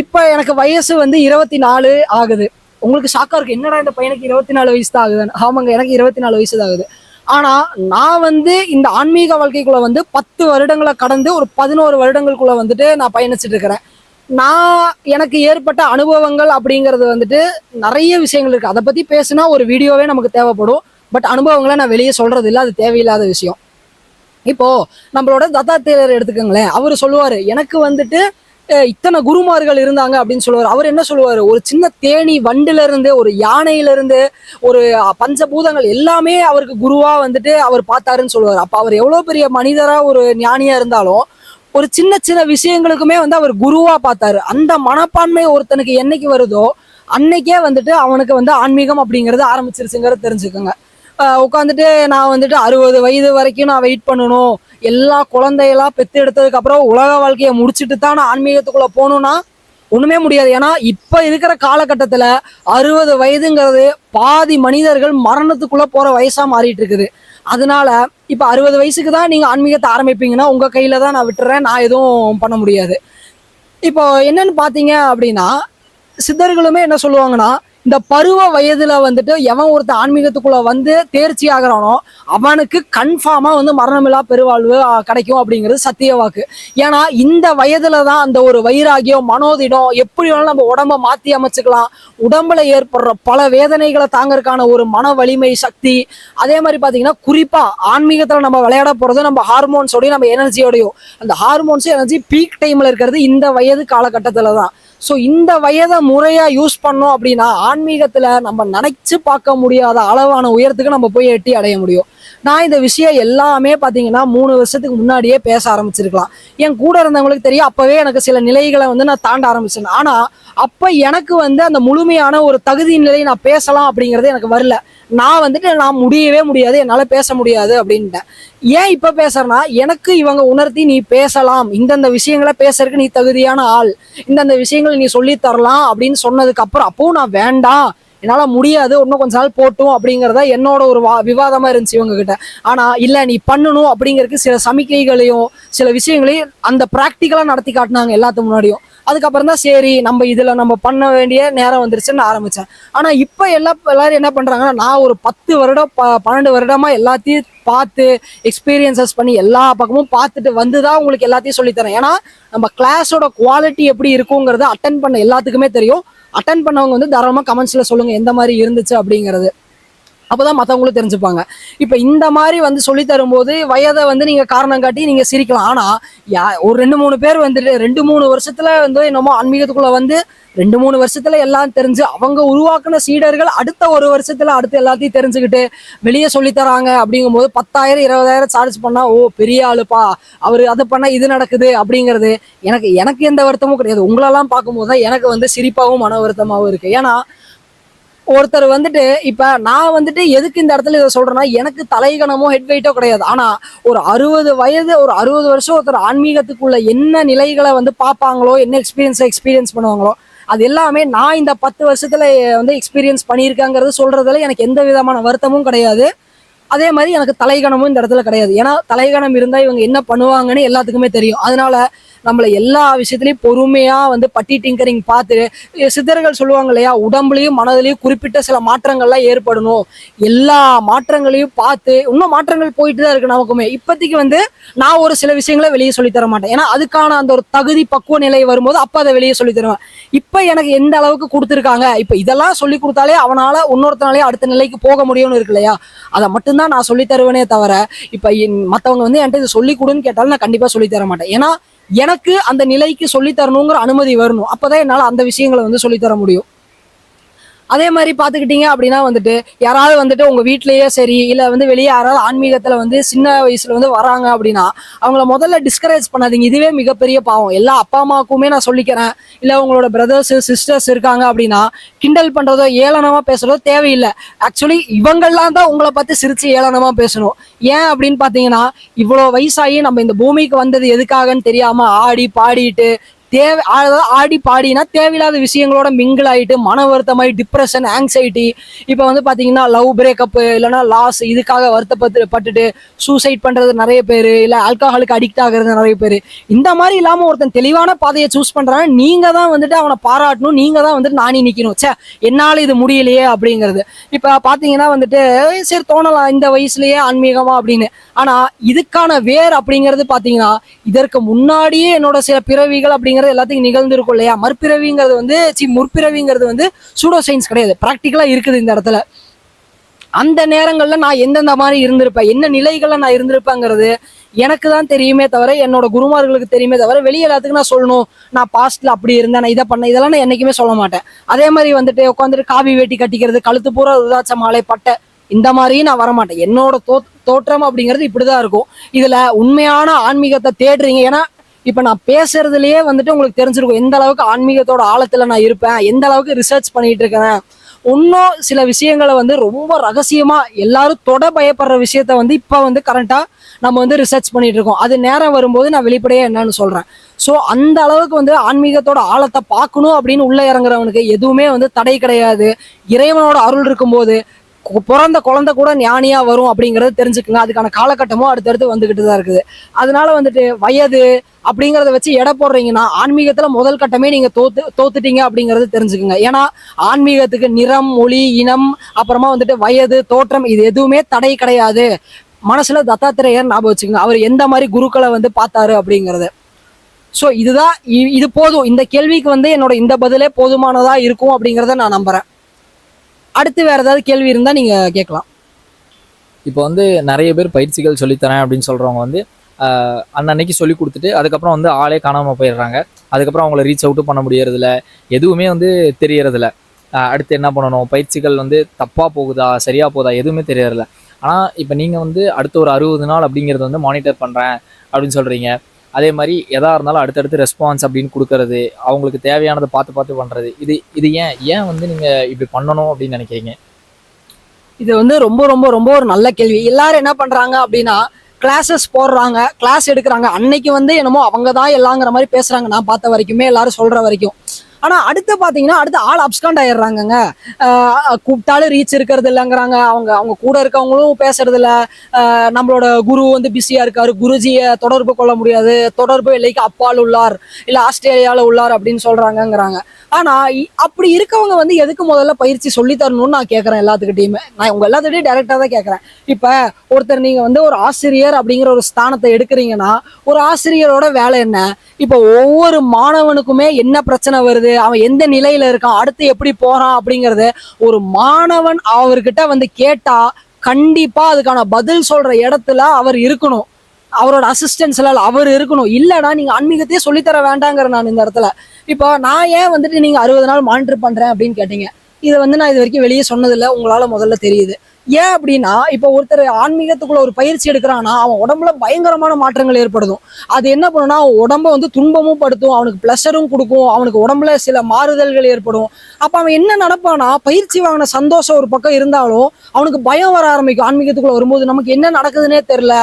இப்ப எனக்கு வயசு வந்து 24 ஆகுது. உங்களுக்கு ஷாக்கா இருக்கு, என்னடா இந்த பையனுக்கு 24 வயசு தான் ஆகுதுன்னு. ஆமாங்க, எனக்கு 24 வயசு தான் ஆகுது. ஆனா நான் வந்து இந்த ஆன்மீக வாழ்க்கைக்குள்ள வந்து 10 வருடங்களை கடந்து ஒரு 11 வருடங்களுக்குள்ள வந்துட்டு நான் பயணிச்சுட்டு இருக்கிறேன். எனக்கு ஏற்பட்ட அனுபவங்கள் அப்படிங்கிறது வந்துட்டு நிறைய விஷயங்கள் இருக்கு. அதை பத்தி பேசுனா ஒரு வீடியோவே நமக்கு தேவைப்படும். பட் அனுபவங்களை நான் வெளியே சொல்றது இல்லை, அது தேவையில்லாத விஷயம். இப்போ நம்மளோட தத்தாத்திரேயர் எடுத்துக்கோங்களேன். அவர் சொல்லுவாரு எனக்கு வந்துட்டு இத்தனை குருமார்கள் இருந்தாங்க அப்படின்னு சொல்லுவார். அவர் என்ன சொல்லுவாரு, ஒரு சின்ன தேனி வண்டுல இருந்து ஒரு யானையில இருந்து ஒரு பஞ்சபூதங்கள் எல்லாமே அவருக்கு குருவா வந்துட்டு அவர் பார்த்தாருன்னு சொல்லுவார். அப்ப அவர் எவ்வளவு பெரிய மனிதரா ஒரு ஞானியா இருந்தாலும் ஒரு சின்ன சின்ன விஷயங்களுக்குமே வந்து அவர் குருவா பார்த்தாரு. அந்த மனப்பான்மை ஒருத்தனுக்கு என்னைக்கு வருதோ அன்னைக்கே வந்துட்டு அவனுக்கு வந்து ஆன்மீகம் அப்படிங்கிறது ஆரம்பிச்சிருச்சுங்கிறத தெரிஞ்சுக்கோங்க. உட்காந்துட்டு நான் வந்துட்டு 60 வயது வரைக்கும் நான் வெயிட் பண்ணணும், எல்லா குழந்தையெல்லாம் பெத்து எடுத்ததுக்கு அப்புறம் உலக வாழ்க்கையை முடிச்சுட்டு தான் நான் ஆன்மீகத்துக்குள்ள போகணும்னா ஒண்ணுமே முடியாது. ஏன்னா இப்ப இருக்கிற காலகட்டத்துல 60 வயதுங்கிறது பாதி மனிதர்கள் மரணத்துக்குள்ள போற வயசா மாறிட்டு இருக்குது. அதனால இப்ப 60 வயசுக்கு தான் நீங்க ஆன்மீகத்தை ஆரம்பிப்பீங்கன்னா உங்க கையில தான் நான் விட்டுறேன், நான் எதுவும் பண்ண முடியாது. இப்போ என்னன்னு பாத்தீங்க அப்படின்னா சித்தர்களுமே என்ன சொல்லுவாங்கன்னா இந்த பருவ வயதுல வந்துட்டு எவன் ஒருத்தர் ஆன்மீகத்துக்குள்ள வந்து தேர்ச்சி ஆகிறானோ அவனுக்கு கன்ஃபார்மா வந்து மரணமில்லா பெருவாழ்வு கிடைக்கும் அப்படிங்கிறது சத்திய வாக்கு. ஏன்னா இந்த வயதுலதான் அந்த ஒரு வைராகியம் மனோதிடம் எப்படி வேணாலும் நம்ம உடம்ப மாத்தி அமைச்சுக்கலாம். உடம்புல ஏற்படுற பல வேதனைகளை தாங்கறதுக்கான ஒரு மன வலிமை சக்தி. அதே மாதிரி பாத்தீங்கன்னா குறிப்பா ஆன்மீகத்துல நம்ம விளையாட போறது நம்ம ஹார்மோன்ஸோடய நம்ம எனர்ஜியோடையும், அந்த ஹார்மோன்ஸ் எனர்ஜி பீக் டைம்ல இருக்கிறது இந்த வயது காலகட்டத்துலதான். ஸோ இந்த வயதை முறையாக யூஸ் பண்ணோம் அப்படின்னா ஆன்மீகத்தில் நம்ம நினைச்சு பார்க்க முடியாத அளவான உயரத்துக்கு நம்ம போய் எட்டி அடைய முடியும். நான் இந்த விஷயம் எல்லாமே பார்த்தீங்கன்னா 3 வருஷத்துக்கு முன்னாடியே பேச ஆரம்பிச்சிருக்கலாம். என் கூட இருந்தவங்களுக்கு தெரியும், அப்பவே எனக்கு சில நிலைகளை வந்து நான் தாண்ட ஆரம்பிச்சேன். ஆனால் அப்போ எனக்கு வந்து அந்த முழுமையான ஒரு தகுதி நிலையை நான் பேசலாம் அப்படிங்கிறது எனக்கு வரல. நான் வந்துட்டு நான் முடியவே முடியாது, என்னால் பேச முடியாது அப்படின்ட்டேன். ஏன் இப்போ பேசுறேன்னா, எனக்கு இவங்க உணர்த்தி நீ பேசலாம், இந்தந்த விஷயங்களை பேசுறதுக்கு நீ தகுதியான ஆள், இந்தந்த விஷயங்களை நீ சொல்லி தரலாம் அப்படின்னு சொன்னதுக்கு அப்புறம் அப்பவும் நான் வேண்டாம், என்னால் முடியாது, இன்னும் கொஞ்ச நாள் போட்டும் அப்படிங்கிறத என்னோட ஒரு விவாதமாக இருந்துச்சு இவங்க கிட்ட. ஆனால் இல்லை நீ பண்ணணும் அப்படிங்கிறதுக்கு சில சமிக்கைகளையும் சில விஷயங்களையும் அந்த ப்ராக்டிக்கலாக நடத்தி காட்டினாங்க எல்லாத்துக்கு முன்னாடியும். அதுக்கப்புறம் தான் சரி நம்ம இதில் நம்ம பண்ண வேண்டிய நேரம் வந்துருச்சுன்னு ஆரம்பித்தேன். ஆனால் இப்போ எல்லாரும் என்ன பண்ணுறாங்கன்னா, நான் ஒரு 10 வருடம் 12 வருடமாக எல்லாத்தையும் பார்த்து எக்ஸ்பீரியன்சஸ் பண்ணி எல்லா பக்கமும் பார்த்துட்டு வந்து தான் உங்களுக்கு எல்லாத்தையும் சொல்லித்தரேன். ஏன்னா நம்ம கிளாஸோட குவாலிட்டி எப்படி இருக்குங்கிறது அட்டன் பண்ண எல்லாத்துக்குமே தெரியும். அட்டன் பண்ணவங்க வந்து தாராளமாக கமெண்ட்ஸில் சொல்லுங்கள் எந்த மாதிரி இருந்துச்சு அப்படிங்கிறது. அப்போதான் மற்றவங்களும் தெரிஞ்சுப்பாங்க. இப்போ இந்த மாதிரி வந்து சொல்லி தரும்போது வயதை வந்து நீங்கள் காரணம் காட்டி நீங்கள் சிரிக்கலாம். ஆனால் ஒரு 2-3 பேர் வந்துட்டு 2-3 வருஷத்துல வந்து என்னமோ ஆன்மீகத்துக்குள்ள வந்து 2-3 வருஷத்துல எல்லாம் தெரிஞ்சு அவங்க உருவாக்குன சீடர்கள் அடுத்த 1 வருஷத்துல அடுத்து எல்லாத்தையும் தெரிஞ்சுக்கிட்டு வெளியே சொல்லித்தராங்க அப்படிங்கும்போது 10,000 20,000 சார்ஜ் பண்ணா ஓ பெரிய ஆளுப்பா அவர் அதை பண்ணா இது நடக்குது அப்படிங்கிறது எனக்கு எந்த வருத்தமும் கிடையாது. உங்களெல்லாம் பார்க்கும்போது தான் எனக்கு வந்து சிரிப்பாகவும் மன வருத்தமாகவும் இருக்கு. ஏன்னா ஒருத்தர் வந்துட்டு இப்ப நான் வந்துட்டு எதுக்கு இந்த இடத்துல இதை சொல்றேன்னா, எனக்கு தலைகணமோ ஹெட் வெயிட்டோ கிடையாது. ஆனா ஒரு 60 வயது ஒரு 60 வருஷம் ஒருத்தர் ஆன்மீகத்துக்குள்ள என்ன நிலைகளை வந்து பார்ப்பாங்களோ, என்ன எக்ஸ்பீரியன்ஸ் பண்ணுவாங்களோ, அது எல்லாமே நான் இந்த 10 வருஷத்துல வந்து எக்ஸ்பீரியன்ஸ் பண்ணியிருக்கேங்கிறது சொல்றதுல எனக்கு எந்த விதமான வருத்தமும் கிடையாது. அதே மாதிரி எனக்கு தலைகணமும் இந்த இடத்துல கிடையாது. ஏன்னா தலைகணம் இருந்தா இவங்க என்ன பண்ணுவாங்கன்னு எல்லாத்துக்குமே தெரியும். அதனால நம்மளை எல்லா விஷயத்துலையும் பொறுமையா வந்து பட்டி டிங்கரிங் பார்த்து சித்தர்கள் சொல்லுவாங்க இல்லையா, உடம்புலையும் மனதிலையும் குறிப்பிட்ட சில மாற்றங்கள்லாம் ஏற்படணும். எல்லா மாற்றங்களையும் பார்த்து இன்னும் மாற்றங்கள் போயிட்டு தான் இருக்கு நமக்குமே. இப்போதைக்கு வந்து நான் ஒரு சில விஷயங்களை வெளியே சொல்லி தர மாட்டேன். ஏன்னா அதுக்கான அந்த ஒரு தகுதி பக்குவ நிலை வரும்போது அப்போ அதை வெளியே சொல்லி தருவேன். இப்போ எனக்கு எந்த அளவுக்கு கொடுத்துருக்காங்க, இப்போ இதெல்லாம் சொல்லி கொடுத்தாலே அவனால இன்னொருத்தனாலே அடுத்த நிலைக்கு போக முடியும்னு இருக்கு இல்லையா, அதை மட்டும்தான் நான் சொல்லி தருவேனே தவிர இப்போ மற்றவங்க வந்து என்கிட்ட இது சொல்லி கொடுன்னு கேட்டாலும் நான் கண்டிப்பாக சொல்லி தர மாட்டேன். ஏன்னா எனக்கு அந்த நிலைக்கு சொல்லி தரணுங்கிற அனுமதி வரணும். அப்பதான் என்னால அந்த விஷயங்களை வந்து சொல்லித்தர முடியும். அதே மாதிரி பார்த்துக்கிட்டீங்க அப்படின்னா வந்துட்டு யாராவது வந்துட்டு உங்க வீட்லயே சரி இல்லை வந்து வெளியே யாராவது ஆன்மீகத்துல வந்து சின்ன வயசுல வந்து வராங்க அப்படின்னா அவங்கள முதல்ல டிஸ்கரேஜ் பண்ணாதீங்க. இதுவே மிகப்பெரிய பாவம். எல்லா அப்பா அம்மாவுக்குமே நான் சொல்லிக்கிறேன். இல்லை உங்களோட பிரதர்ஸ் சிஸ்டர்ஸ் இருக்காங்க அப்படின்னா கிண்டல் பண்றதோ ஏளனமா பேசுறதோ தேவையில்லை. ஆக்சுவலி இவங்கெல்லாம் தான் உங்களை பார்த்து சிரிச்சு ஏளனமா பேசணும். ஏன் அப்படின்னு பார்த்தீங்கன்னா, இவ்வளோ வயசாகி நம்ம இந்த பூமிக்கு வந்தது எதுக்காகன்னு தெரியாம ஆடி பாடிட்டு ஆடி பாடினா தேவையில்லாத விஷயங்களோட மிங்கிள் ஆகிட்டு மன வருத்தமாயி டிப்ரெஷன் ஆங்ஸைட்டி, இப்போ வந்து பார்த்தீங்கன்னா லவ் பிரேக்கப் இல்லைன்னா லாஸ் இதுக்காக வருத்தப்பட்டுட்டு சூசைட் பண்ணுறது நிறைய பேர், இல்லை ஆல்கஹாலுக்கு அடிக்ட் ஆகிறது நிறைய பேர். இந்த மாதிரி இல்லாமல் ஒருத்தன் தெளிவான பாதையை சூஸ் பண்ணுறாங்க, நீங்கள் தான் வந்துட்டு அவனை பாராட்டணும், நீங்கள் தான் வந்துட்டு நானி நிற்கணும். என்னால் இது முடியலையே அப்படிங்கிறது. இப்போ பார்த்தீங்கன்னா வந்துட்டு சரி தோணலாம் இந்த வயசுலேயே ஆன்மீகமா அப்படின்னு. ஆனால் இதுக்கான வேர் அப்படிங்கிறது பார்த்தீங்கன்னா இதற்கு முன்னாடியே என்னோட சில பிறவிகள் அப்படிங்கிறது எல்லாத்துக்கும் நிகழ்ந்துருக்கும் இல்லையா. மறுபிறவிங்கிறது வந்து முற்பிறவிங்கிறது வந்து சூடோ சயின்ஸ் கிடையாது, ப்ராக்டிக்கலா இருக்குது இந்த இடத்துல. அந்த நேரங்கள்ல நான் எந்தெந்த மாதிரி இருந்திருப்பேன், என்ன நிலைகள்ல நான் இருந்திருப்பேங்கிறது எனக்கு தான் தெரியுமே தவிர என்னோட குருமார்களுக்கு தெரியுமே தவிர வெளியே எல்லாத்துக்கும் நான் சொல்லணும் நான் பாஸ்ட்ல அப்படி இருந்தேன் நான் இதை பண்ணேன் இதெல்லாம் நான் என்னைக்குமே சொல்ல மாட்டேன். அதே மாதிரி வந்துட்டு உட்காந்துட்டு காவி வேட்டி கட்டிக்கிறது, கழுத்து பூரா ருதாட்ச மாலை பட்டை, இந்த மாதிரியும் நான் வரமாட்டேன். என்னோட தோற்றம் அப்படிங்கிறது இப்படிதான் இருக்கும். இதுல உண்மையான ஆன்மீகத்தை தேடுறீங்க. ஏன்னா இப்ப நான் பேசுறதுலயே வந்துட்டு உங்களுக்கு தெரிஞ்சிருக்கும் எந்த அளவுக்கு ஆன்மீகத்தோட ஆழத்துல நான் இருப்பேன், எந்த அளவுக்கு ரிசர்ச் பண்ணிட்டு இருக்கேன். இன்னும் சில விஷயங்களை வந்து ரொம்ப ரகசியமா எல்லாரும் தொட பயப்படுற விஷயத்த வந்து இப்ப வந்து கரண்டா நம்ம வந்து ரிசர்ச் பண்ணிட்டு இருக்கோம். அது நேரம் வரும்போது நான் வெளிப்படையா என்னன்னு சொல்றேன். ஸோ அந்த அளவுக்கு வந்து ஆன்மீகத்தோட ஆழத்தை பார்க்கணும் அப்படின்னு உள்ள இறங்குறவனுக்கு எதுவுமே வந்து தடை கிடையாது. இறைவனோட அருள் இருக்கும்போது பிறந்த குழந்தை கூட ஞானியா வரும் அப்படிங்கறத தெரிஞ்சுக்குங்க. அதுக்கான காலகட்டமும் அடுத்தடுத்து வந்துகிட்டு தான் இருக்குது. அதனால வந்துட்டு வயது அப்படிங்கறத வச்சு எடை போடுறீங்கன்னா ஆன்மீகத்துல முதல் கட்டமே நீங்க தோத்துட்டீங்க அப்படிங்கறது தெரிஞ்சுக்குங்க. ஏன்னா ஆன்மீகத்துக்கு நிறம், மொழி, இனம், அப்புறமா வந்துட்டு வயது, தோற்றம் இது எதுவுமே தடை கிடையாது. மனசுல தத்தாத்திரேயர் ஞாபகம் வச்சுக்கோங்க, அவர் எந்த மாதிரி குருக்களை வந்து பார்த்தாரு அப்படிங்கறது. ஸோ இதுதான் இது போதும். இந்த கேள்விக்கு வந்து என்னோட இந்த பதிலே போதுமானதா இருக்கும் அப்படிங்கிறத நான் நம்புறேன். அடுத்து வேற ஏதாவது கேள்வி இருந்தா நீங்க கேட்கலாம். இப்போ வந்து நிறைய பேர் பயிற்சிகள் சொல்லித்தரேன் அப்படின்னு சொல்றவங்க வந்து அன்னன்னைக்கு சொல்லி கொடுத்துட்டு அதுக்கப்புறம் வந்து ஆளே காணாமல் போயிடுறாங்க. அதுக்கப்புறம் அவங்கள ரீச் அவுட்டும் பண்ண முடியறதில்ல, எதுவுமே வந்து தெரியறதில்ல. அடுத்து என்ன பண்ணணும், பயிற்சிகள் வந்து தப்பாக போகுதா சரியாக போகுதா எதுவுமே தெரியறதில்ல. ஆனால் இப்போ நீங்கள் வந்து அடுத்த ஒரு 60 நாள் அப்படிங்கிறது வந்து மானிட்டர் பண்ணுறேன் அப்படின்னு சொல்கிறீங்க. அதே மாதிரி எதா இருந்தாலும் அடுத்தடுத்து ரெஸ்பான்ஸ் அப்படின்னு கொடுக்கறது, அவங்களுக்கு தேவையானதை பார்த்து பார்த்து பண்ணுறது, இது ஏன் வந்து நீங்கள் இப்படி பண்ணணும் அப்படின்னு நினைக்கிறீங்க? இது வந்து ரொம்ப ரொம்ப ரொம்ப ஒரு நல்ல கேள்வி. எல்லாரும் என்ன பண்றாங்க அப்படின்னா, கிளாஸஸ் போடுறாங்க, கிளாஸ் எடுக்கிறாங்க. அன்னைக்கு வந்து என்னமோ அவங்க தான் எல்லாங்கிற மாதிரி பேசுறாங்க, நான் பார்த்த வரைக்குமே, எல்லாரும் சொல்ற வரைக்கும். ஆனா அடுத்து பாத்தீங்கன்னா அடுத்து ஆள் அப்ஸ்காண்ட் ஆயிடுறாங்கங்க. கூப்பிட்டாலும் ரீச் இருக்கிறது இல்லைங்கிறாங்க, அவங்க கூட இருக்கவங்களும் பேசுறது இல்லை. நம்மளோட குரு வந்து பிஸியா இருக்காரு, குருஜியை தொடர்பு கொள்ள முடியாது, தொடர்பு இல்லைக்கு அப்பால் உள்ளார், இல்ல ஆஸ்திரேலியால உள்ளார் அப்படின்னு சொல்றாங்கங்கிறாங்க. ஆனா அப்படி இருக்கவங்க வந்து எதுக்கு முதல்ல பயிற்சி சொல்லி தரணும்னு நான் கேட்கறேன் எல்லாத்துக்கிட்டையுமே. நான் உங்க எல்லாத்துக்கிட்டையும் டைரக்டா தான் கேட்கறேன். இப்ப ஒருத்தர் நீங்க வந்து ஒரு ஆசிரியர் அப்படிங்கிற ஒரு ஸ்தானத்தை எடுக்கிறீங்கன்னா, ஒரு ஆசிரியரோட வேலை என்ன? இப்ப ஒவ்வொரு மாணவனுக்குமே என்ன பிரச்சனை வருது, அவன் எந்த நிலையில இருக்கான், அடுத்து எப்படி போறான் அப்படிங்கறது ஒரு மாணவன் அவர்கிட்ட வந்து கேட்டா கண்டிப்பா அதுக்கான பதில் சொல்ற இடத்துல அவர் இருக்கணும். அவரோட அசிஸ்டன்ஸ்ல அவர் இருக்கணும். இல்லைன்னா நீங்க ஆன்மீகத்தையே சொல்லித்தர வேண்டாங்கிற நான் இந்த இடத்துல. இப்போ நான் ஏன் வந்துட்டு நீங்க 60 நாள் மானிட்டர் பண்றேன் அப்படின்னு கேட்டீங்க. இதை வந்து நான் இது வரைக்கும் வெளியே சொன்னதில்லை, உங்களால முதல்ல தெரியுது. ஏன் அப்படின்னா, இப்போ ஒருத்தர் ஆன்மீகத்துக்குள்ள ஒரு பயிற்சி எடுக்கிறான்னா அவன் உடம்புல பயங்கரமான மாற்றங்கள் ஏற்படுத்தும். அது என்ன பண்ணுன்னா அவன் உடம்ப வந்து துன்பமும் படுத்தும், அவனுக்கு பிளஷரும் கொடுக்கும், அவனுக்கு உடம்புல சில மாறுதல்கள் ஏற்படும். அப்ப அவன் என்ன நடப்பானா, பயிற்சி வாங்கின சந்தோஷம் ஒரு பக்கம் இருந்தாலும் அவனுக்கு பயம் வர ஆரம்பிக்கும். ஆன்மீகத்துக்குள்ள வரும்போது நமக்கு என்ன நடக்குதுன்னே தெரியல,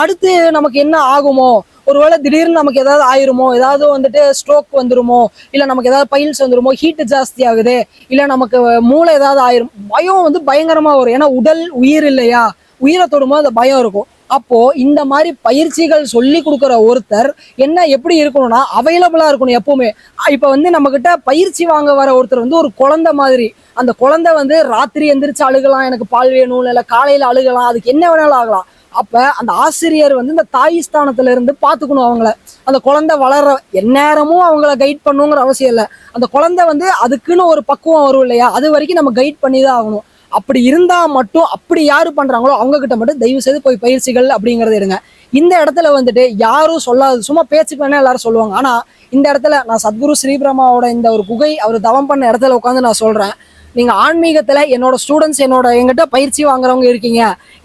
அடுத்து நமக்கு என்ன ஆகுமோ, ஒருவேளை திடீர்னு நமக்கு ஏதாவது ஆயிருமோ, ஏதாவது வந்துட்டு ஸ்ட்ரோக் வந்துருமோ, இல்ல நமக்கு ஏதாவது பைல்ஸ் வந்துருமோ, ஹீட் ஜாஸ்தி ஆகுது, இல்ல நமக்கு மூளை ஏதாவது ஆயிரும், பயம் வந்து பயங்கரமா வரும். ஏன்னா உடல் உயிர் இல்லையா, உயிரை தொடும்போது அந்த பயம் இருக்கும். அப்போ இந்த மாதிரி பயிற்சிகள் சொல்லி கொடுக்குற ஒருத்தர் என்ன எப்படி இருக்கணும்னா அவைலபிளா இருக்கணும் எப்பவுமே. இப்ப வந்து நம்ம கிட்ட பயிற்சி வாங்க வர ஒருத்தர் வந்து ஒரு குழந்தை மாதிரி. அந்த குழந்தை வந்து ராத்திரி எந்திரிச்சு அழுகலாம், எனக்கு பால் வேணும், இல்ல காலையில அழுகலாம், அதுக்கு என்ன வேணாலும் ஆகலாம். அப்ப அந்த ஆசிரியர் வந்து இந்த தாய் ஸ்தானத்துல இருந்து பாத்துக்கணும் அவங்கள. அந்த குழந்தை வளர்ற எந்நேரமும் அவங்கள கைட் பண்ணுங்கிற அவசியம் இல்லை. அந்த குழந்தை வந்து அதுக்குன்னு ஒரு பக்குவம் வரும் இல்லையா, அது வரைக்கும் நம்ம கைட் பண்ணி தான் ஆகணும். அப்படி இருந்தா மட்டும், அப்படி யாரு பண்றாங்களோ அவங்க கிட்ட மட்டும் தயவு செய்து போய் பயிற்சிகள் அப்படிங்கறத எடுங்க. இந்த இடத்துல வந்துட்டு யாரும் சொல்லாது, சும்மா பேச்சுக்கு வேணா எல்லாரும் சொல்லுவாங்க. ஆனா இந்த இடத்துல நான் சத்குரு ஸ்ரீபிரமாவோட இந்த ஒரு குகை அவர் தவம் பண்ண இடத்துல உட்காந்து நான் சொல்றேன், நீங்க ஆன்மீகத்துல என்னோட ஸ்டூடெண்ட்ஸ், என்கிட்ட பயிற்சி வாங்குறவங்க இருக்கீங்க,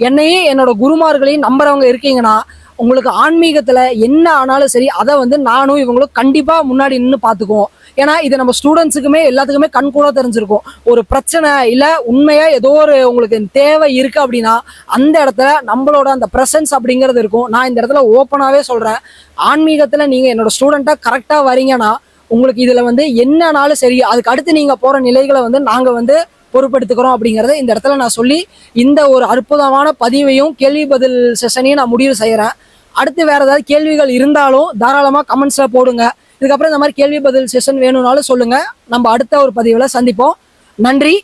என்னையும் என்னோட குருமார்களையும் நம்புறவங்க இருக்கீங்கன்னா, உங்களுக்கு ஆன்மீகத்துல என்ன ஆனாலும் சரி அதை வந்து நானும் இவங்களும் கண்டிப்பா முன்னாடி நின்று பாத்துக்குவோம். ஏன்னா இது நம்ம ஸ்டூடெண்ட்ஸுக்குமே எல்லாத்துக்குமே கண் கூட தெரிஞ்சிருக்கும். ஒரு பிரச்சனை இல்ல உண்மையா ஏதோ ஒரு உங்களுக்கு தேவை இருக்கு அப்படின்னா அந்த இடத்துல நம்மளோட அந்த பிரசன்ஸ் அப்படிங்கிறது இருக்கும். நான் இந்த இடத்துல ஓப்பனாவே சொல்றேன், ஆன்மீகத்துல நீங்க என்னோட ஸ்டூடெண்டா கரெக்டா வரீங்கன்னா உங்களுக்கு இதுல வந்து என்னன்னாலும் சரி, அதுக்கு அடுத்து நீங்க போற நிலைகளை வந்து நாங்க வந்து பொறுப்பெடுத்துக்கிறோம் அப்படிங்கறத இந்த இடத்துல நான் சொல்லி இந்த ஒரு அற்புதமான பதிவையும் கேள்வி பதில் செஷனையும் நான் முடிவு செய்யறேன். அடுத்து வேற ஏதாவது கேள்விகள் இருந்தாலும் தாராளமா கமெண்ட்ஸ்ல போடுங்க. இதுக்கப்புறம் இந்த மாதிரி கேள்வி பதில் செஷன் வேணும்னாலும் சொல்லுங்க. நம்ம அடுத்த ஒரு பதிவுல சந்திப்போம். நன்றி.